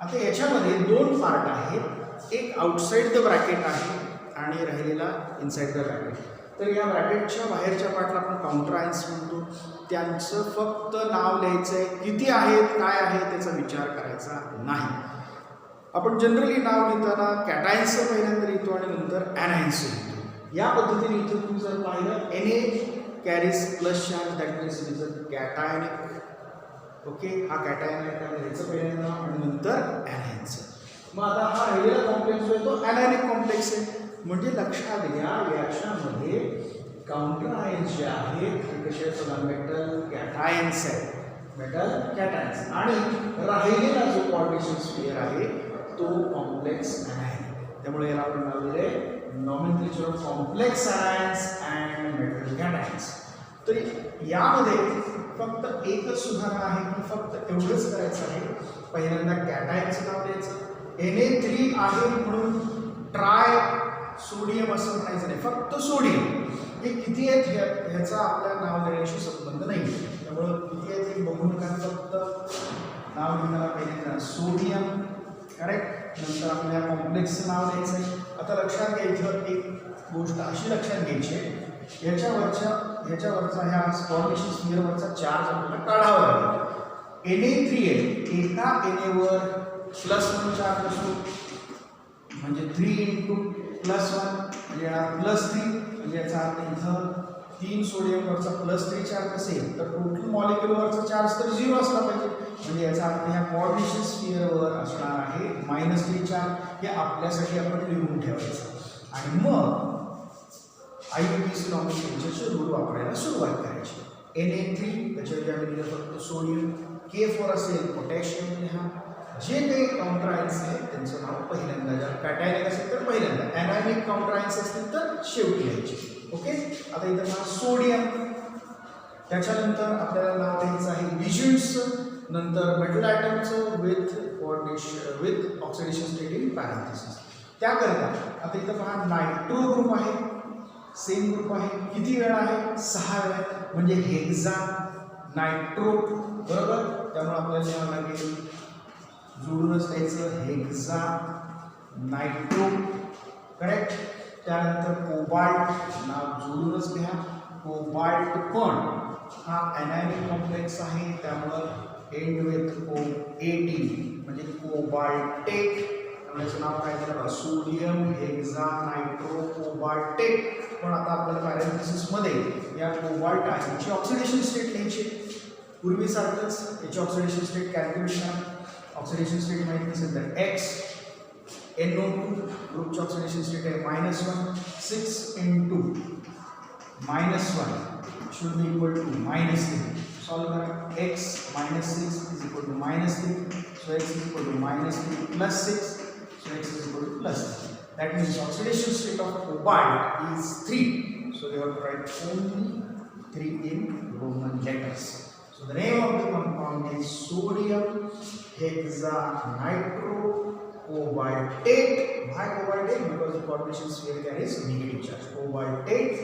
Speaker 1: आता याच्यामध्ये दोन पार्ट आहेत. एक आउटसाइड द ब्रॅकेट आहे आणि राहिलेला इनसाइड द ब्रॅकेट. तर या ब्रॅकेटच्या बाहेरच्या पार्टला आपण काउंटर आयन्स म्हणतो. त्यांचं फक्त नाव लिहायचं आहे. किती आहेत काय आहे त्याचा विचार करायचा नाही. आपण जनरली नाव लिहिताना कॅटायन्सचं पहिल्यांदा लिहितो आणि नंतर ॲनायन्स लिहितो. या पद्धतीने इथं तुम्ही जर पाहिलं Na carries plus charge that means it is a cationic. Okay, हा कॅटायन लिहायचं पहिल्यांदा आणि नंतर ॲनायन्सचं. मग आता हा राहिलेला कॉम्प्लेक्स जो आहे तो ॲनायनिक कॉम्प्लेक्स आहे. म्हणजे लक्षात घ्या याच्यामध्ये काउंटर आयन्स जे आहेत ते कसे आहेत मेटल कॅटायन्स आहेत. मेटल कॅटायन्स आणि राहिलेला जो कोऑर्डिनेशन स्फिअर आहे तो कॉम्प्लेक्स ॲनायन. त्यामुळे याला आपण नाव दिले nomenclature of complex anions and metal cations. तर यामध्ये फक्त एकच सुधारणा आहे की फक्त एवढंच करायचं आहे. पहिल्यांदा कॅटायनचं नाव द्यायचं. Na3 आहे म्हणून ट्राय सोडियम असं म्हणायचं नाही, फक्त सोडियम. हे किती आहेत ह्याचा आपल्या नाव देण्याशी संबंध नाही. त्यामुळं किती आहेत हे बघू नका, फक्त नाव लिहिणारा पहिल्यांदा सोडियम. करेक्ट. नंतर आपल्या कॉम्प्लेक्सचं नाव द्यायचं आहे. आता लक्षात घ्या इथं एक गोष्ट अशी लक्षात घ्यायची आहे, ह्याच्यावरचा ह्या कोऑर्डिनेशन स्फिअरवरचा चार्ज आपल्याला काढावा लागेल. Na3 आहे, एका Na वर +1 चार्ज असतो म्हणजे 3 × +1 म्हणजे +3 म्हणजे याचा अर्थ इथं 3 सोडियमवरचा +3 चार्ज असेल तर टोटल मॉलिक्युलवरचा चार्ज तर 0 असला पाहिजे. म्हणजे याचा अर्थ ह्या कोऑर्डिनेशन स्फिअरवर असणार आहे -3 चार्ज. हे आपल्यासाठी आपण लिहून ठेवायचं आणि मग IUPAC नॉमेनक्लेचरचे रूल वापरायला सुरुवात करायची. Na3 त्याच्यावरती आम्ही लिहिलं फक्त सोडियम. K4 असेल पोटॅशियम लिहा. जे काही काउंटर आयन्स आहेत त्यांचं नाव पहिल्यांदा, जर कॅटायनिक असेल तर पहिल्यांदा, ॲनायनिक काउंटर आयन्स असतील तर शेवटी लिहायचे. ओके. आता इथं नाव सोडियम. त्याच्यानंतर आपल्याला नाव द्यायचं आहे लिजेंड्सचं. नंतर मेटल ॲटमचं with oxidation state in parenthesis. त्याकरता आता इथं पहा नायट्रो ग्रुप आहे, सेम ग्रुप आहे. किती वेळा आहे? 6 वेळा. म्हणजे हेक्सा नायट्रो बरोबर. त्यामुळे आपल्याला लिहावं लागेल जोडूनच द्यायचं हेक्सा नायट्रो. करेक्ट. त्यानंतर कोबाल्ट नाव जोडूनच घ्या. कोबाल्ट पण हा ॲनायनिक कॉम्प्लेक्स आहे त्यामुळं एंड विथ O18 म्हणजे कोबाल्टेट. त्याचं नाव काय झालं? Sodium hexa nitro cobaltate. पण आता आपल्याला पॅरेंथेसिसमध्ये या कोबाल्ट आयनची ऑक्सिडेशन स्टेट लिहायची. पूर्वीसारखंच याची oxidation state calculation. Oxidation state माहिती नसेल तर X NO2 ग्रुपची ऑक्सिडेशन स्टेट आहे -1. 6 × -1 should be equal to -3. Solve करा. X -6 is equal to -3. So X is equal to -3 + 6. So X is equal to +3. That means oxidation state of cobalt is 3. So you have to write only 3 in Roman letters. So the name of the compound is sodium hexanitro cobaltate. Why cobaltate? Because the coordination sphere carries negative charge. Cobaltate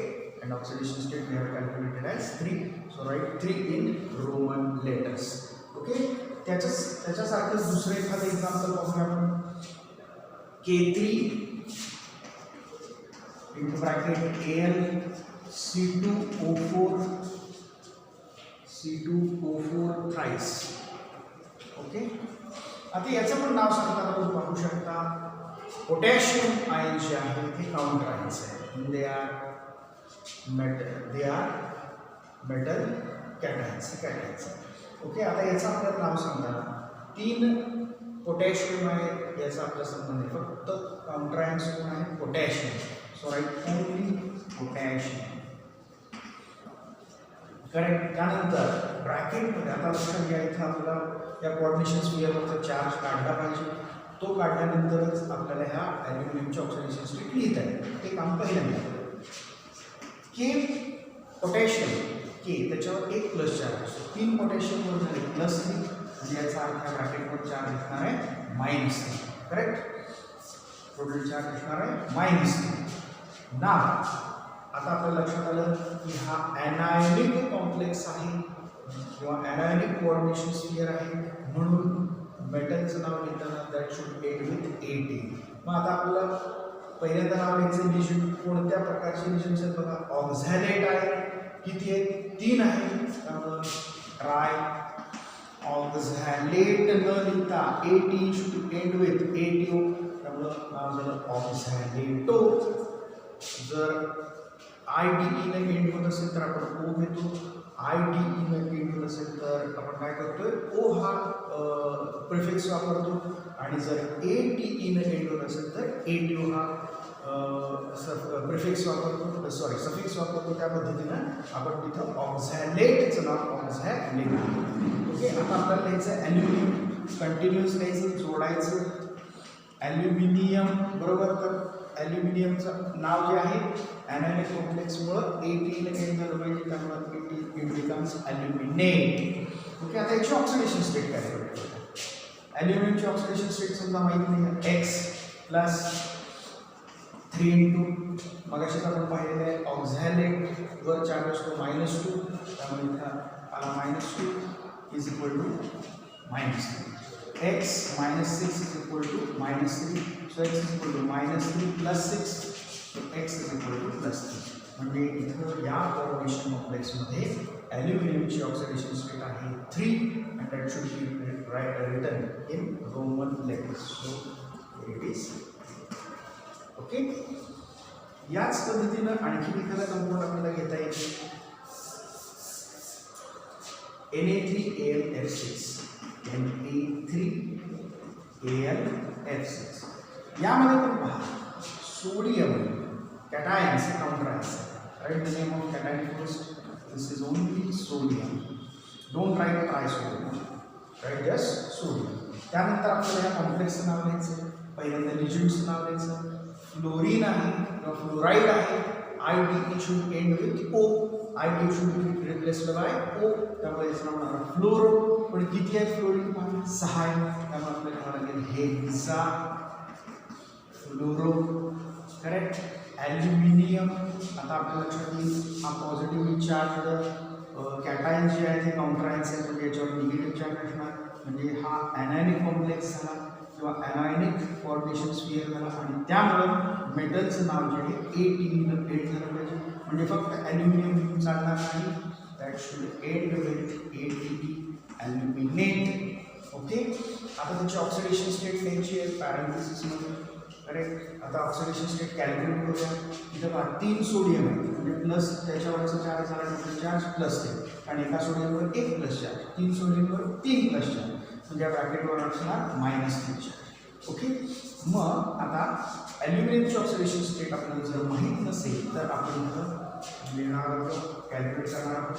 Speaker 1: and oxidation state we have calculated as 3. So write 3 in Roman letters. Okay. त्याच्यासारखंच दुसरं एखादं example पाहूया आपण. K3 into bracket Al C2O4 thrice. Okay. आता याचं पण नाव सांगताना तुम्ही पाहू शकता. पोटॅशियम आयन जे आहे ते काउंटर आयन्स आहे. They are metal कॅटायन्स. ओके. आता याचं आपल्याला नाव सांगताना 3 पोटॅशियम आहे याचा आपला संबंध आहे. फक्त काउंटर आयन्स कोण आहे? Potassium. So write only potassium. Correct. त्यानंतर ब्रॅकेटमध्ये आता लक्षात घ्या इथं आपल्याला या कोऑर्डिनेशन स्फिअरवरचा चार्ज काढला पाहिजे. तो काढल्यानंतरच आपल्याला ह्या ॲल्युमिनियमची ऑक्सिडेशन स्टेट लिहिता येईल. ते काम पहिल्यांदा. के पोटॅशियम के त्याच्यावर 1 प्लस चार्ज असतो. 3 पोटॅशियमवर झाले +3 म्हणजे याचा अर्थ या ब्रॅकेटवर चार्ज असणार आहे -3. करेक्ट. टोटल चार्ज असणार आहे -3. ना आता आपल्या लक्षात आलं की हा एनायॉनिक कॉम्प्लेक्स आहे किंवा एनायॉनिक कोऑर्डिनेशन स्फियर आहे, म्हणून मेटलचं नाव लिहिताना that should end with AT. मग आता आपल्याला पहिल्यांदा नाव लिहायचं लिजन. कोणत्या प्रकारचे लिजन्स आहेत बघा, ऑक्झॅलेट आहे. किती आहेत? 3 आहे. त्यामुळे ट्राय ऑक्झॅलेट न लिहिता AT should end with ATO, त्यामुळं नाव झालं ऑक्झॅलेटो. जर IDE ने एंड होत असेल तर आपण O घेतो, IDE ने एंड होत असेल तर आपण काय करतोय, O हा प्रिफिक्स वापरतो, आणि जर ATE ने एंड होत असेल तर ATO हा प्रिफिक्स वापरतो, सफिक्स वापरतो. त्या पद्धतीनं आपण तिथं ऑक्झॅलेटचं नाव ऑक्झॅलेट. ओके, आता आपल्याला लिहायचं ॲल्युमिनियम. कंटिन्युअस लिहायचं, जोडायचं ॲल्युमिनियम बरोबर. तर ॲल्युमिनियमचं नाव जे आहे एनायॉनिक कॉम्प्लेक्समुळं AT ने एंड झालं पाहिजे, त्यामुळे इट बिकम्स ॲल्युमिनेट. ओके, आता याची ऑक्सिडेशन स्टेट काय करायचं? ॲल्युमिनियमची ऑक्सिडेशन स्टेट समजा माहिती नाही, X प्लस 3 मगाशीच आपण पाहिलेलं आहे ऑक्झॅलेट वर चार्ज असतो -2, त्यामुळे इथं आला -2 is equal to -3. X -6 is equal to -3, so x is equal to -3 plus 6, so x is equal to +3. म्हणजे इथं या कोऑर्डिनेशन कॉम्प्लेक्समध्ये ॲल्युमिनियमची ऑक्सिडेशन स्टेट आहे 3, and that should be written in Roman letters. So here it is. Okay, याच पद्धतीनं आणखी एखादा compound आपल्याला घेता येईल, Na3AlF6. Na3AlF6. यामध्ये पण पहा सोडियम कॅटायन्स काउंटर आहे. Write the name of cation first. This is only sodium. Don't write trisodium, write just sodium. त्यानंतर आपल्याला या कॉम्प्लेक्सचं नाव लिहायचं. पहिल्यांदा लिजंडचं नाव लिहायचं. फ्लोरीन आहे किंवा फ्लोराईड आहे. IDE should end with O. IDE should be replaced by O. त्यामुळे याचं नाव होणार फ्लोरो. पण किती आहे फ्लोरीन? 6 आहे. त्यामुळे आपल्याला म्हणावं लागेल हेक्सा फ्लोरो. करेक्ट. ॲल्युमिनियम आता आपल्या लक्षात येईल हा पॉझिटिव्हली चार्ज कॅटायन जे आहे ते काउंटर आयन्स आहेत, म्हणजे याच्यावर निगेटिव्ह चार्ज असणार. म्हणजे हा एनायॉनिक कॉम्प्लेक्स झाला किंवा एनायॉनिक कोऑर्डिनेशन स्फियर झाला, आणि त्यामुळं मेटलचं नाव जे आहे ATE न एंड झालं पाहिजे. म्हणजे फक्त ॲल्युमिनियम घेऊन चालणार नाही, that should end with ATE, aluminate. Okay, आता त्याची ऑक्सिडेशन स्टेट द्यायची आहे पॅरेंथेसिसमध्ये. करेक्ट. आता ऑक्सिडेशन स्टेट कॅल्क्युलेट करूया. इथं पहा 3 सोडियम आहे, म्हणजे प्लस त्याच्यावरचा चार्ज झाला टोटल चार्ज +3, आणि एका सोडियमवर 1 प्लस चार्ज, 3 सोडियमवर 3 प्लस चार्ज, म्हणजे या ब्रॅकेटवर असणार -3 चार्ज. ओके, मग आता ॲल्युमिनियमची ऑक्सिडेशन स्टेट आपल्याला जर माहीत नसेल तर आपण इथं लिहिणार आहोत, कॅल्क्युलेट करणार आहोत.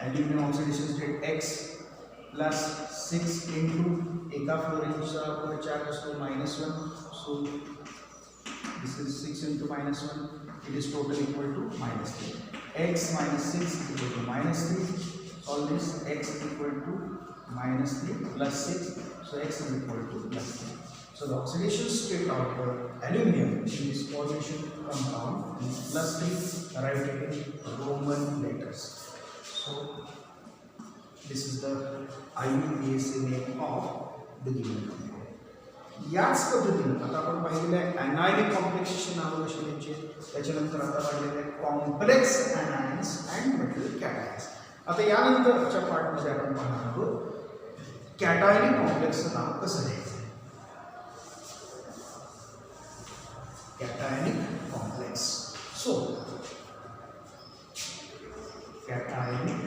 Speaker 1: Aluminium oxidation state X plus 6 into एका फ्लोरीनचा वर चार्ज असतो -1, so this is 6 into -1, it is total equal to -3. X minus 6 is equal to -3. Solve this. X is equal to -3 plus 6, so X is equal to +3. So the oxidation state of aluminum in this coordination compound is +3. Write it in Roman letters. So this is the IUPAC name of the given compound. याच पद्धतीने आता आपण पाहिलेलं आहे एनायॉनिक कॉम्प्लेक्सची नावं कशी द्यायची, त्याच्यानंतर आता पाहिलेलं आहे कॉम्प्लेक्स एनायन्स अँड मेटल कॅटायन्स. आता यानंतरच्या पार्टमध्ये आपण पाहणार आहोत कॅटायनिक कॉम्प्लेक्सचं नाव कसं द्यायचं. Cationic complex. So cationic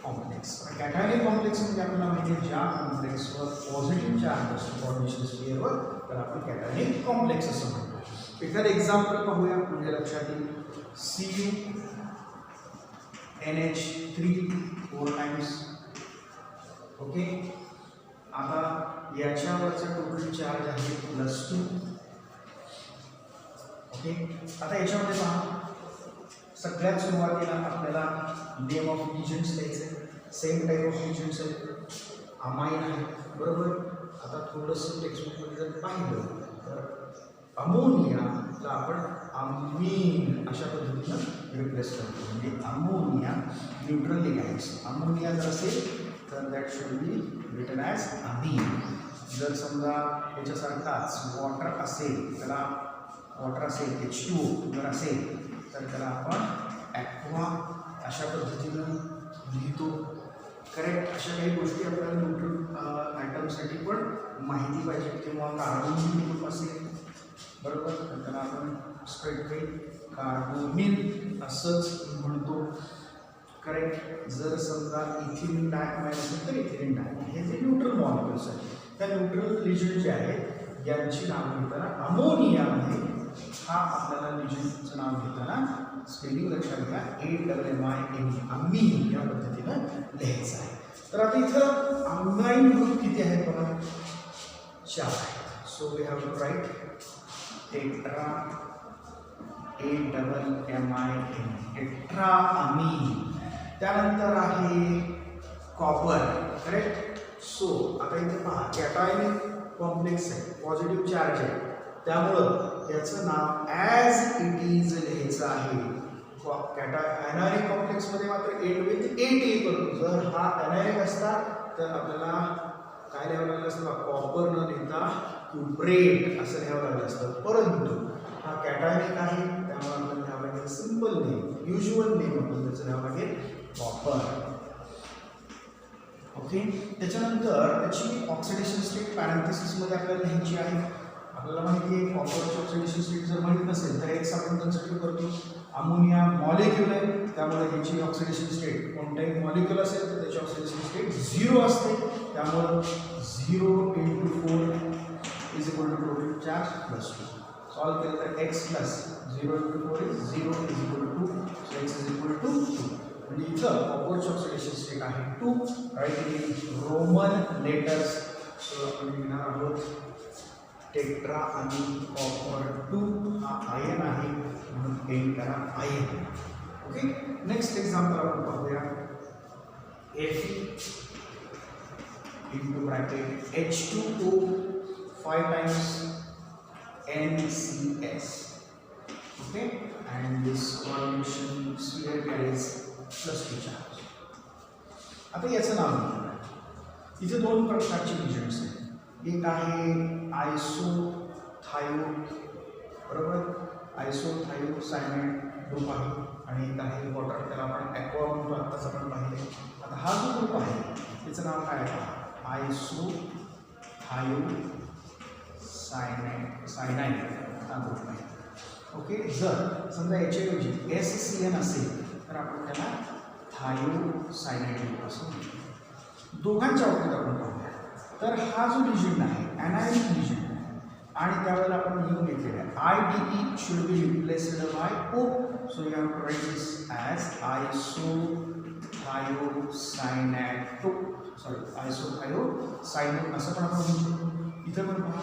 Speaker 1: complex. Cationic complex म्हणजे आपल्याला माहिती आहे ज्या कॉम्प्लेक्सवर पॉझिटिव्ह चार्ज असतो कोऑर्डिनेशन स्फिअरवर, तर आपण कॅटायनिक कॉम्प्लेक्स असं म्हणतो. एखादं एक्झाम्पल पाहूया म्हणजे लक्षात येईल. CuNH3 4 times. ओके, आता याच्यावरचा टोटल चार्ज आहे +2. ओके, आता याच्यामध्ये पहा सगळ्यात सुरुवातीला आपल्याला नेम ऑफ लिजंड्स द्यायचे. सेम टाईप ऑफ लिजंड्स आहेत, अमाइन आहे बरोबर. आता थोडंसं टेक्स्टबुकमध्ये जर पाहिलं तर अमोनियाला आपण अमीन अशा पद्धतीनं रिप्लेस करतो. म्हणजे अमोनिया न्यूट्रली लिहायचं. अमोनिया जर असेल तर that should be written as ammine. जर समजा याच्यासारखाच वॉटर असेल, त्याला वॉटर असेल H2O जर असेल तर त्याला आपण ॲक्वा अशा पद्धतीनं लिहितो. करेक्ट. अशा काही गोष्टी आपल्याला न्यूट्रल आयटमसाठी पण माहिती पाहिजे. किंवा कार्बोनिल ग्रुप असेल, बरोबर, तर त्याला आपण स्ट्रेट कार्बोनिल असंच म्हणतो. करेक्ट. जर समजा इथिलीन डायअमाइन असेल तर इथिलीन डायअमाइन. हे जे न्यूट्रल मॉलिक्युल्स आहेत त्या न्यूट्रल रिजन जे आहेत यांची नावं घेताना अमोनियामध्ये हा आपल्याला रिजनचं नाव घेताना स्पेलिंग लक्षात घ्या AMMINE अमीन या पद्धतीनं लिहायचं आहे. तर आता इथं अमाइन ग्रुप किती आहेत बघा, 4 आहेत. So we have to write tetra AMMINE tetra ammine. त्यानंतर आहे कॉपर. करेक्ट. सो आता इथे पहा कॅटायनिक कॉम्प्लेक्स आहे, पॉझिटिव्ह चार्ज आहे, त्यामुळं याचं नाव ॲज इट इज लिहायचं आहे. ॲनायनिक कॉम्प्लेक्समध्ये मात्र एंड विथ AT करतो. जर हा ॲनायनिक असता तर आपल्याला काय लिहावं लागलं असतं, कॉपर न लिहिता क्युप्रेट असं लिहावं लागलं असतं. परंतु हा कॅटायनिक आहे त्यामुळे आपण लिहावं लागेल सिम्पल नेम, युज्युअल नेम आपण त्याचं लिहावं लागेल कॉपर. ओके. त्याच्यानंतर त्याची ऑक्सिडेशन स्टेट पॅरेंथेसिसमध्ये आपल्याला लिहायची आहे. आपल्याला माहिती आहे कॉपरची ऑक्सिडेशन स्टेट जर माहीत नसेल तर एक्स आपण कन्सिडर करतो. अमोनिया मॉलिक्यूल आहे त्यामुळे ह्याची ऑक्सिडेशन स्टेट कोणताही मॉलिक्यूल असेल तर त्याची ऑक्सिडेशन स्टेट 0 असते. त्यामुळं 0 × 4 is equal to total charge plus 2. Solve केलं तर x plus 0 × 4 is 0 is equal to 2. So x is equal to 2. म्हणजे इथं कॉपरची ऑक्सिडेशन स्टेट आहे 2. Write in roman letters. So आपण लिहिणार आहोत टेट्रा आणि कॉपर 2 हा आयन आहे म्हणून एंड करा आयन. ओके. नेक्स्ट एक्झाम्पल आपण पाहूया. Fe into bracket H2O 5 times NCS. Okay, and this coordination sphere carries +2 charge. आता याचं नाव घेऊया. इथे 2 प्रकारचे रिजन्स आहेत. एक आहे आयसोथायो, बरोबर, आयसोथायोसायनाइड ग्रुप आहे, आणि एक आहे वॉटर, त्याला आपण ॲक्वा म्हणतो, आत्ताच आपण पाहिले. आता हा जो ग्रुप आहे त्याचं नाव काय आहे, आयसोथायोसायनाइड हा ग्रुप आहे. ओके. जर समजा याच्याऐवजी SCN असेल तर आपण त्याला थायोसायनाइड ग्रुप असं म्हणतो. दोघांच्या बाबतीत आपण पाहूया तर हा जो रिजन आहे ॲनायनिक रिजन आहे आणि त्यावेळेला आपण लिहून घेतलेलं आहे IDE should be replaced by O. So you have to write this as isothiocyano असं पण आपण म्हणतो. इथं पण पहा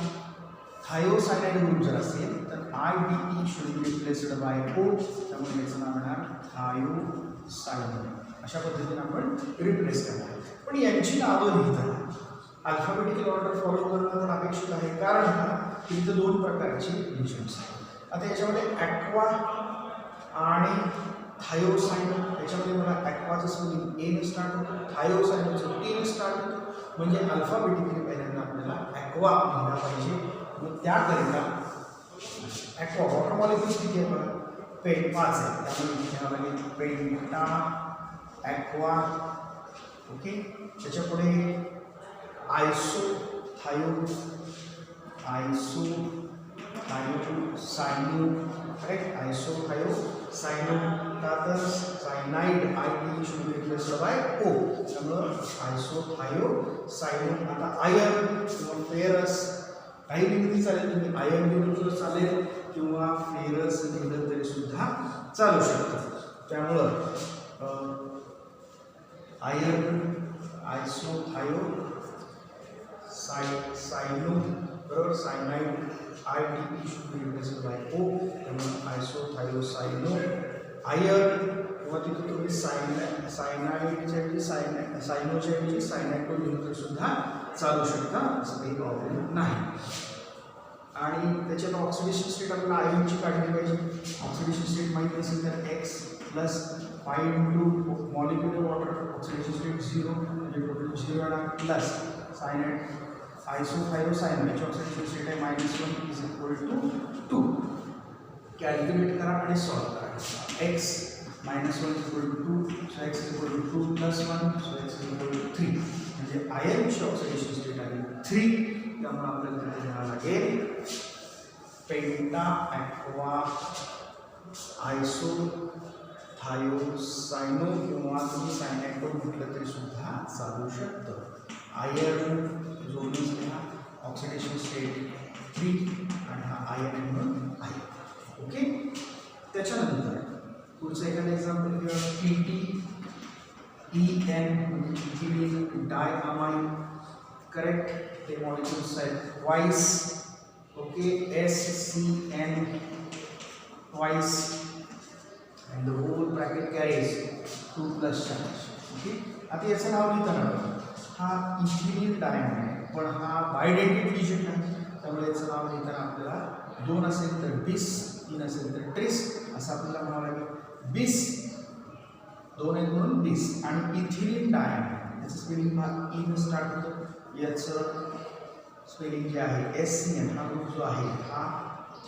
Speaker 1: थायोसायनाइड ग्रुप जर असेल तर IDE should be replaced by O, त्यामुळे याचं नाव येणार थायोसायनो. अशा पद्धतीने आपण रिप्लेस करणार. पण यांची नावं लिहिताना अल्फाबेटिकल ऑर्डर फॉलो करणं पण अपेक्षित आहे, कारण इथं 2 प्रकारचे रिजन्स आहेत. आता याच्यामध्ये ॲक्वा आणि थायोसायनो, याच्यामध्ये मला ॲक्वाचं स्पेलिंग A ने स्टार्ट होतं, थायोसायनोचं T ने स्टार्ट होतं. म्हणजे अल्फाबेटिकली पहिल्यांदा आपल्याला ॲक्वा लिहिला पाहिजे. मग त्याकरिता ॲक्वा वॉटर मॉलिक्युल्स किती आहे बघा, 5 आहे, त्यामुळे लिहावं लागेल पेंटा ॲक्वा. ओके. त्याच्यापुढे आयसोथायोसायनो, करेक्ट, आयसोथायोसायनो. का तर cyanide IDE should be replaced by O, त्यामुळं आयसोथायोसायनो. आता आयर्न किंवा फेरस काही लिहिली चालेल, तुम्ही आयर्न लिहिलं तर चालेल किंवा फेरस लिहिलं तरी सुद्धा चालू शकतं. त्यामुळं आयर्न आयसोथायोसायनो, बरोबर, cyanide IDE should be replaced by O, त्यामुळे आयसोथायोसायनो. आयर्न किंवा तिथे तुम्ही सायनाइडच्या ऐवजी सायनोच्या ऐवजी सायनाइड लिहिलं तरी सुद्धा चालू शकता, असं काही प्रॉब्लेम नाही. आणि त्याच्यात ऑक्सिडेशन स्टेट आपल्याला आयनची काढली पाहिजे. ऑक्सिडेशन स्टेट माहिती असेल तर x plus 5 into molecular water oxidation state 0 म्हणजे टोटल 0 येणार प्लस सायनाइड आयसोथायोसायनाइड ऑक्सिडेशन स्टेट आहे -1 इज इक्वल टू 2. कॅल्क्युलेट करा आणि सॉल्व करा. X -1 is equal to 2 so x is equal to 2 plus 1 so x is equal to 3 म्हणजे आयनची oxidation state आहे 3. त्यामुळे आपल्याला तिथे लिहावं लागेल पेंटा ॲक्वा आयसो थायोसायनो किंवा तुम्ही सायनाइडो म्हटलं तरी सुद्धा चालू शकतं. आयर्न जोडून लिहा ऑक्सिडेशन स्टेट 3 आणि हा आयर्न म्हणून आहे. ओके. त्याच्यानंतर पुढचं एखादं एक्झाम्पल घेऊया. PTEN ethylene diamine correct. ते मॉलिक्युल्स आहेत twice. Okay. SCN twice and the whole bracket carries 2 plus charge. Okay. आता याचं नाव लिहिताना हा इथिलीन डायअमाइन आहे पण हा बायडेंटेड एजंट आहे त्यामुळे याचं नाव लिहिताना आपल्याला 2 असेल तर बिस 3 असेल तर ट्रिस असं आपल्याला म्हणावं लागेल. बिस 2 आहेत म्हणून बिस आणि इथिलीन डायअमाइन याचं स्पेलिंग हा इन स्टार्ट होतं. याचं स्पेलिंग जे आहे SCN हा ग्रुप जो आहे हा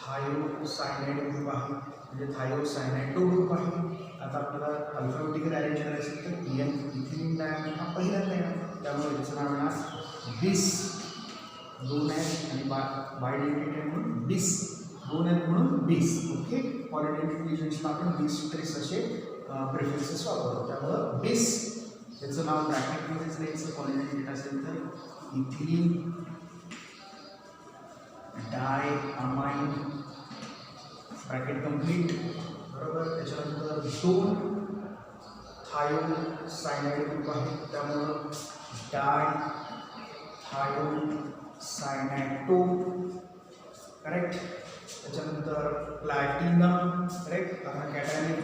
Speaker 1: थायोसायनाइड ग्रुप आहे म्हणजे थायोसायनाइडो ग्रुप आहे. आता आपल्याला अल्फाबेटिकल अरेंज करायचं असेल तर इथिलीन डायअमाइन हा पहिल्यांदा येणार त्यामुळे याचं नाव येणार बिस. 2 आहेत आणि बायडेंटेड आहे म्हणून बिस. 2 आहेत म्हणून बिस. ओके. पॉलिडेंटेड एजंट्सला आपण बिस ट्रिस असे प्रेफरन्सेस वापरतो त्यामुळं बिस याचं नाव ब्रॅकेटमध्येच लिहायचं. पॉलिडेंटेड असेल तर इथिलीन डायअमाइन ब्रॅकेट कंप्लीट बरोबर. त्याच्यानंतर 2 थायोसायनाइड ग्रुप आहे त्यामुळं थायोसायनाइडो करेक्ट. त्याच्यानंतर प्लॅटिनम करेक्ट. हा कॅटायनिक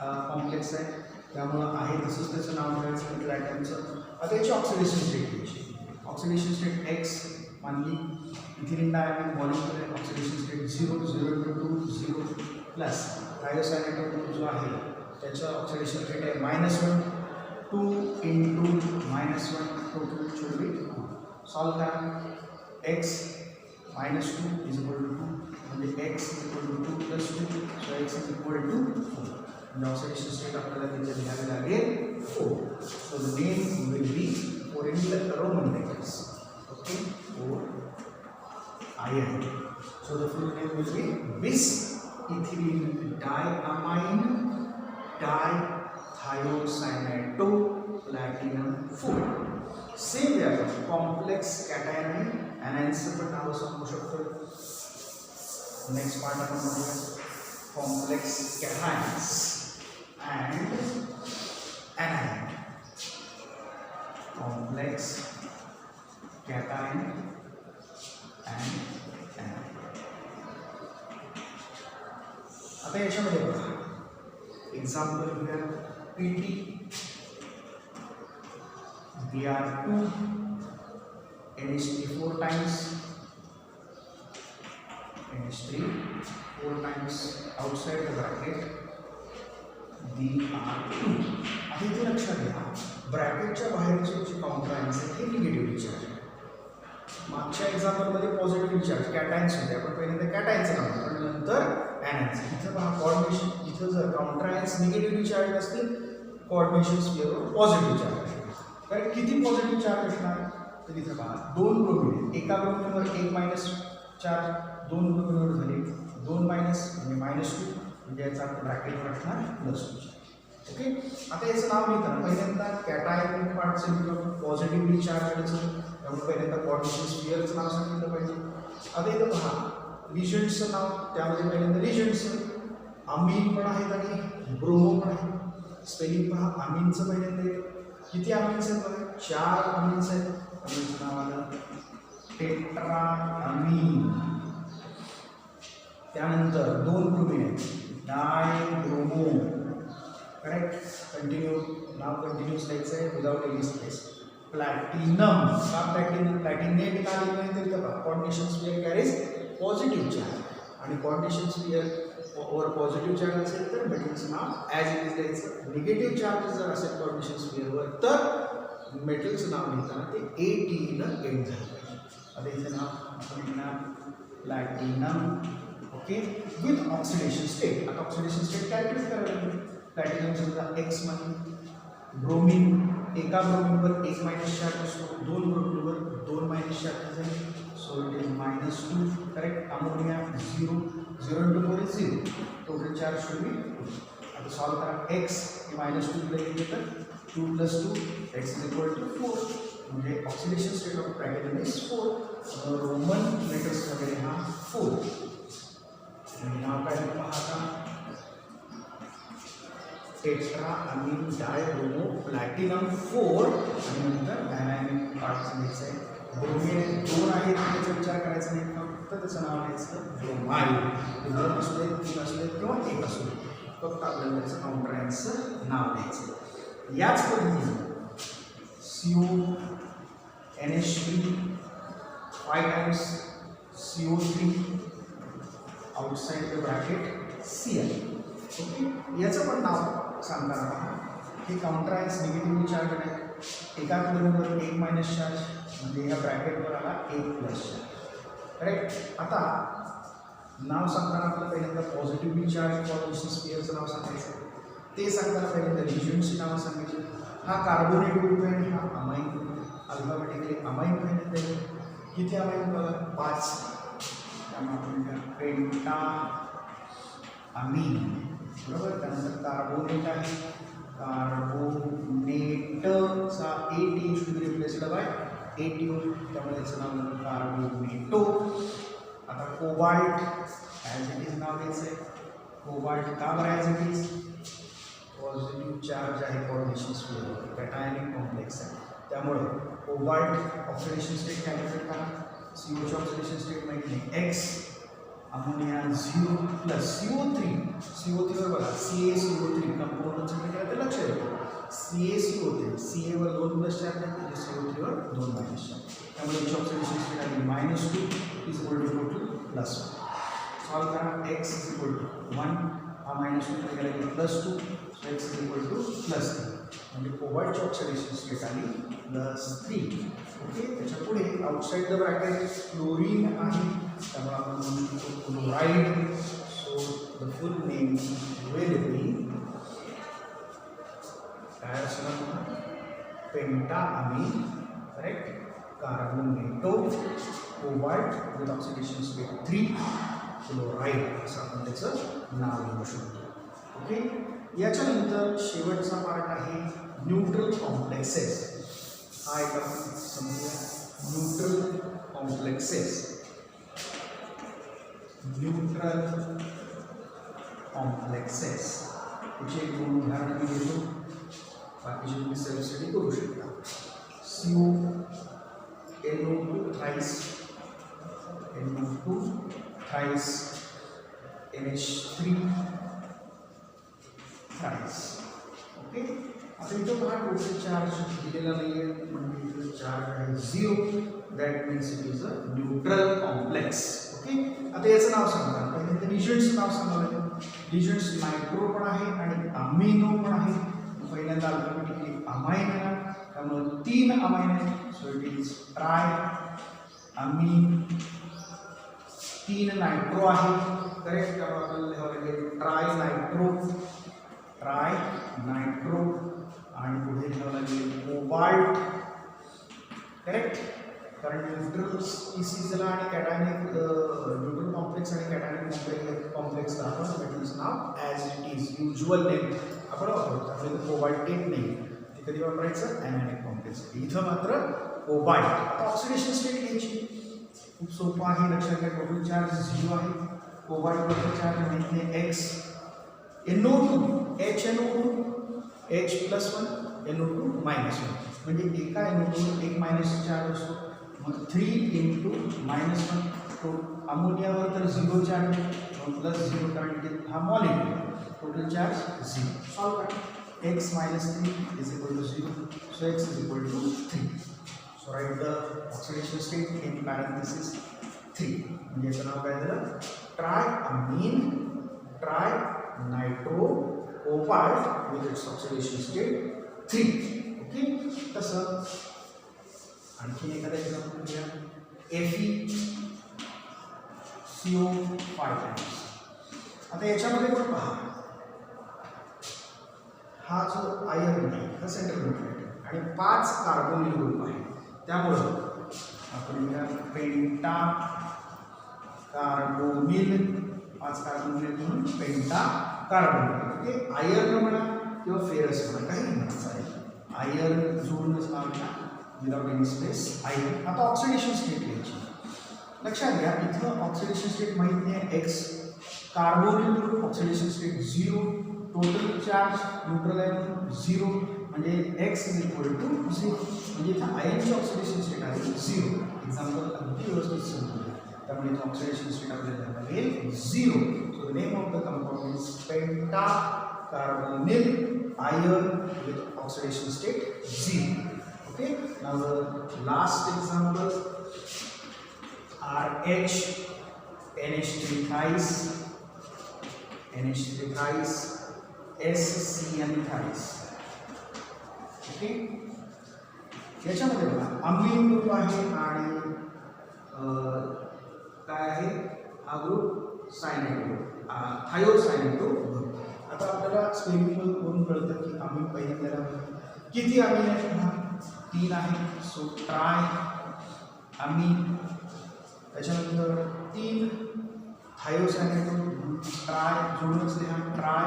Speaker 1: कॉम्प्लेक्स आहे त्यामुळं आहे तसंच त्याचं नाव ठेवायचं प्लॅटिनमचं. आता याची ऑक्सिडेशन स्टेट घ्यायची. ऑक्सिडेशन स्टेट एक्स मानली. Ethylene diamine molecular oxidation state 0 0 into 2 0 plus thiocyanide group जो आहे त्याचं ऑक्सिडेशन स्टेट आहे -1 2 into -1 total should be 2. Solve करा. एक्स -2 इज इक्वल टू 2 म्हणजे x is equal to 2 plus 2 so x is equal to 4 म्हणजे oxidation state आपल्याला तिथे लिहावे लागेल 4. So the name will B for in roman letters. Okay. 4 iron. So the full name will be bis ethylene diamine dithiocyanate platinum 4. Same way complex cation anions पण नाव सांगू शकतो. Next part आपण बघूया complex cations and anion. Complex cation आता याच्यामध्ये बघा example घेऊया. PT Br2 NH3 4 times NH3 4 times outside the bracket Br2. आता इथे लक्षात घ्या ब्रॅकेटच्या बाहेरचे जे काउंटर आयन्स आहेत हे निगेटिव्ह चार्ज आहे. मागच्या एक्झाम्पलमध्ये पॉझिटिव्ह चार्ज कॅटायन्स होते आपण पहिल्यांदा कॅटायन्सचं नाव पण नंतर ॲनायन्स. इथं पहा कोऑर्डिनेशन इथं जर काउंटर आयन्स निगेटिव्ह चार्ज असतील कोऑर्डिनेशन स्फिअरवर पॉझिटिव्ह चार्ज आहे. कारण किती पॉझिटिव्ह चार्ज असणार तर इथं पहा 2 ब्रोमिन एका ब्रोमिनवर 1 मायनस चार्ज 2 ब्रोमिनवर झाले 2 मायनस म्हणजे -2 म्हणजे याचा ब्रॅकेटवर असणार +2. ओके. आता याचं नाव लिहिताना पहिल्यांदा कॅटायन पार्टचं लिहिलं पॉझिटिव्हली चार्जचं त्यामुळे पहिल्यांदा कोऑर्डिनेशन स्फिअरचं नाव सांगितलं पाहिजे. आता इथं पहा लिजंट्सचं नाव त्यामध्ये पहिल्यांदा लिजंट्सचं अमीन पण आहेत आणि ब्रोमो पण आहे. स्पेलिंग पहा अमीनचं पहिल्यांदा येतं. किती अमीन्स आहेत बघा 4 अमीन्स आहेत. अमीनचं नाव आलं टेट्रा अमीन. त्यानंतर 2 ब्रोमीन आहेत डायब्रोमो करेक्ट. कंटिन्यू नाव कंटिन्यूस लिहायचं आहे विदाउट एनी स्पेस. प्लॅटिनम का प्लॅटिनेट का लिहिलं नाही तरी बघा coordination sphere carries positive charge आणि कोऑर्डिनेशन स्फिअर वर पॉझिटिव्ह चार्ज असेल तर मेटलचं नाव ॲज इट इज द्यायचं. निगेटिव्ह चार्ज जर असेल कोऑर्डिनेशन स्फिअरवर तर मेटलचं नाव लिहिताना ते ATनं एंड झालं पाहिजे. आता इथं नाव आपण लिहिणार platinum. Okay, with oxidation state. आता ऑक्सिडेशन स्टेट कॅल्क्युलेट करायला लागेल. प्लॅटिनम समजा X मध्ये, ब्रोमिन एका ब्रोमिनवर 1 मायनस चार्ज असतो, 2 ब्रोमिनवर 2 मायनस चार्ज आहे. So it is -2. Correct. Ammonia 0 0 into 4 is 0. Total charge should be 2. आता सॉल्व करा. X -2 ला गेले तर 2 + 2 X is equal to 4. म्हणजे oxidation state of platinum is 4. Roman letters वगैरे हा 4. आणि नाव काय पाहता टेट्रा अमीन डायब्रोमो प्लॅटिनम 4 आणि नंतर डायनॅमिक पार्ट्स घ्यायचं आहे. ब्रोमिन 2 आहेत त्याचा विचार करायचा नाही, फक्त त्याचं नाव घ्यायचं ब्रोमाइड. ते 2 असू दे, 3 असू दे किंवा 1 असू दे, फक्त आपल्याला त्याचं काउंटरायन्सचं नाव घ्यायचं. याच पद्धतीने CONH3 5 times CO3 outside the bracket Cl. Okay, याचं पण नाव सांगताना पहा. हे काउंटरायन्स निगेटिव्ह चार्ज आहे. एका किलोमीटर 1 मायनस चार्ज म्हणजे या ब्रॅकेटवर आला 1 प्लस चार्ज. करेक्ट. आता नाव सांगताना आपल्याला पहिल्यांदा पॉझिटिव्हली चार्ज कोऑर्डिनेशन स्फिअरचं नाव सांगायचं. ते सांगताना पहिल्यांदा रिजन्सची नावं सांगायची. हा कार्बोनेट ग्रुप आहे, हा अमाइन ग्रुप आहे. अल्फाबेटिकली अमाइन ग्रुप आहे. किती अमाइन बघा 5. त्यामुळे आपण पेंटा अमीन बरोबर. त्यानंतर कार्बोनेट आहे, कार्बोनेटचा AT should be replaced by ATO, त्यामुळे त्याचं नाव झालं कार्बोनेटो. आता कोबाल्ट ॲज इट इज नाव घ्यायचं आहे. कोबाल्ट का बरं as it is? Positive charge आहे कोऑर्डिनेशन स्फिअरवर, कॅटायनिक कॉम्प्लेक्स आहे, त्यामुळे कोबाल्ट ऑक्सिडेशन स्टेट कॅल्क्युलेट करा. CO ची ऑक्सिडेशन स्टेट माहिती नाही. X अमोनिया 0 प्लस CO3 वर बघा CaCO3 कंपाऊंड सगळं ते लक्षात येतं. CaCO3 CA वर 2 प्लस चार्ज आहे, म्हणजे CO3 वर 2 मायनस चार्ज, त्यामुळे याची ऑक्सिडेशन स्टेट आली -2 इज इक्वल टू +1. सॉल्व करा. X इज इक्वल टू 1, हा -2 कडे गेला की +2, so X is equal to +3, म्हणजे कोबाल्टची ऑक्सिडेशन स्टेट आली +3. ओके, त्याच्या पुढे आउटसाइड द ब्रॅकेट क्लोरीन आहे, त्यामुळे आपण म्हणू शकतो chloride. So the full name will be काय असणार? Penta amine. Correct. Carbonato cobalt with oxidation state 3 chloride असं आपण त्याचं नाव घेऊ शकतो. ओके, याच्यानंतर शेवटचा पार्ट आहे न्यूट्रल कॉम्प्लेक्सेस. हा एक आपण समजूया. Neutral complexes. न्यूट्रल कॉम्प्लेक्सेस याचे 2 उदाहरणं मी घेतो, बाकीचे तुम्ही सेल्फ स्टडी करू शकता. NO2 thrice NH3 thrice. Okay, आता इथं पहा टोटल चार्ज दिलेला नाही आहे, म्हणजे इथं चार्ज आहे 0. That means it is a neutral complex. Okay, आता याचं नाव सांगा. पहिल्यांदा रिजंट्सचं नाव सांगावं. रिजंट्स नायट्रो पण आहे आणि अमिनो पण आहे. पहिल्यांदा अल्फाबेटिकली अमाइन आहे, त्यामुळे 3 अमाइन आहे. So it is tri ammine. 3 nitro आहे. करेक्ट. त्यामुळे आपल्याला लिहावं लागेल ट्राय नायट्रो आणि पुढे लिहावं लागेल कोबाल्ट. करेक्ट. कारण न्यूट्रल स्पीसीजला आणि कॅटायनिक न्यूट्रल कॉम्प्लेक्स आणि कॅटायनिक कॉम्प्लेक्सला आपण मेटलचं नाव as it is usual name आपण वापरतो. आपल्याला कोबाल्ट येत नाही, ते कधी वापरायचं? Anionic complex. इथं मात्र कोबाल्ट. ऑक्सिडेशन स्टेट घ्यायची, खूप सोपं आहे, लक्षात घ्या. टोटल चार्ज 0 आहे. कोबाल्टवरचा चार्ज माहिती आहे X. NO2 HNO2 H+1 NO2 -1, म्हणजे एका NO2 वर 1 मायनस चार्ज असतो. मग 3 × -1. तो अमोनियावर तर 0 चार्ज, +0 कारण हा मॉलिक्यूल. Total charge 0. सॉल्व करा. X -3 is equal to 0, so X is equal to 3. So write the oxidation state in parenthesis 3 म्हणजे याचं नाव काय झालं triamine trinitro cobalt with its oxidation state 3. Okay, तसं आणखी एखादा एक्झाम्पल घेऊया FeCO5 टाइम्स. आता याच्यामध्ये पण पहा हा जो आयर्न आहे हा सेंट्रल न्यूक्लियोटाइड आणि 5 कार्बोनिल ग्रुप आहे त्यामुळं आपण या पेंटा कार्बोनिल 5 कार्बोनिल म्हणून पेंटा कार्बोनिल. ओके, आयर्न म्हणा किंवा फेरस म्हणा काही म्हणा चालेल. आयर्न जोडूनच नाव घ्या विदाउट एनी स्पेस आयर्न. आता ऑक्सिडेशन स्टेट घ्यायची. लक्षात घ्या इथं ऑक्सिडेशन स्टेट माहित नाही x carbonyl group oxidation state 0 total charge neutral ion 0 म्हणजे x इज इक्वल टू 0 म्हणजे इथं आयनची ऑक्सिडेशन स्टेट आहे 0. एक्झाम्पल अगदी व्यवस्थित समजून त्यामुळे इथं ऑक्सिडेशन स्टेट आपल्याला लागेल 0. So the name of the compound is penta carbonyl iron with oxidation state 0. Okay, now the last example RH NH3 thrice SCN thrice. Okay, याच्यामध्ये बघा अमीन ग्रुप आहे आणि काय आहे हा ग्रुप सायनाइड ग्रुप थायोसायनाइड ग्रुप. आता आपल्याला स्पेलिंग वरून कळतं की अमीन पहिल्यांदा किती अमीन आहे 3 आहे. सो ट्राय अमीन त्याच्यानंतर 3 थायोसायनाइड ट्राय जोडूनच लिहा ट्राय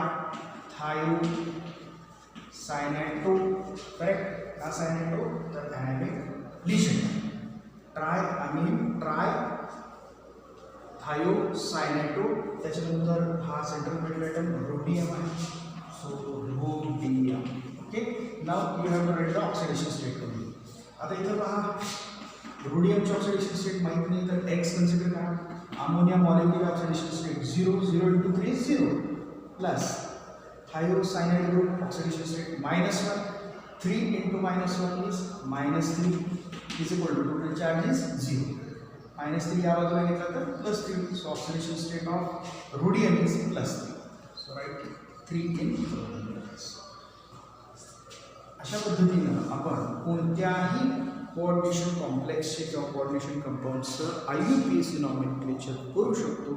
Speaker 1: थायो सायनाइटो. करेक्ट, हा सायनाइटो तर ॲनामिक लिशन tri amine tri thio cyanato. त्याच्यानंतर हा सेंट्रल मेटल रोडियम आहे. So rhodium. Okay, now you have to write the oxidation state. आता इथं पहा रोडियमची ऑक्सिडेशन स्टेट माहित नाही तर एक्स कन्सिडर करा. Ammonia molecular oxidation state 0 0 × 3 0 plus thiocyanide group oxidation state -1 3 × -1 is -3 is equal to total charge is 0. -3 या बाजूला घेतला तर +3. So oxidation state of rhodium is +3. So write 3 in. अशा पद्धतीनं आपण कोणत्याही कोऑर्डिनेशन कॉम्प्लेक्सचे किंवा कोऑर्डिनेशन कंपाऊंडचं IUPAC नॉमेनक्लेचर करू शकतो.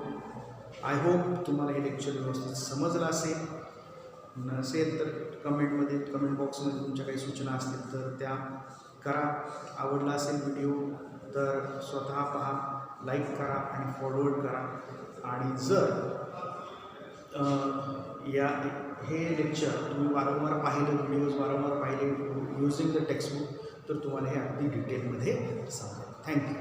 Speaker 1: आय होप तुम्हाला हे लेक्चर व्यवस्थित समजलं असेल. नसेल तर कमेंट बॉक्समध्ये तुमच्या काही सूचना असतील तर त्या करा. आवडला असेल व्हिडिओ तर स्वतः पहा, लाईक करा आणि फॉरवर्ड करा. आणि जर हे लेक्चर तुम्ही वारंवार पाहिलं व्हिडिओज वारंवार पाहिले युजिंग द टेक्स्टबुक तर तुम्हाला हे अगदी डिटेलमध्ये समजेल. थँक्यू.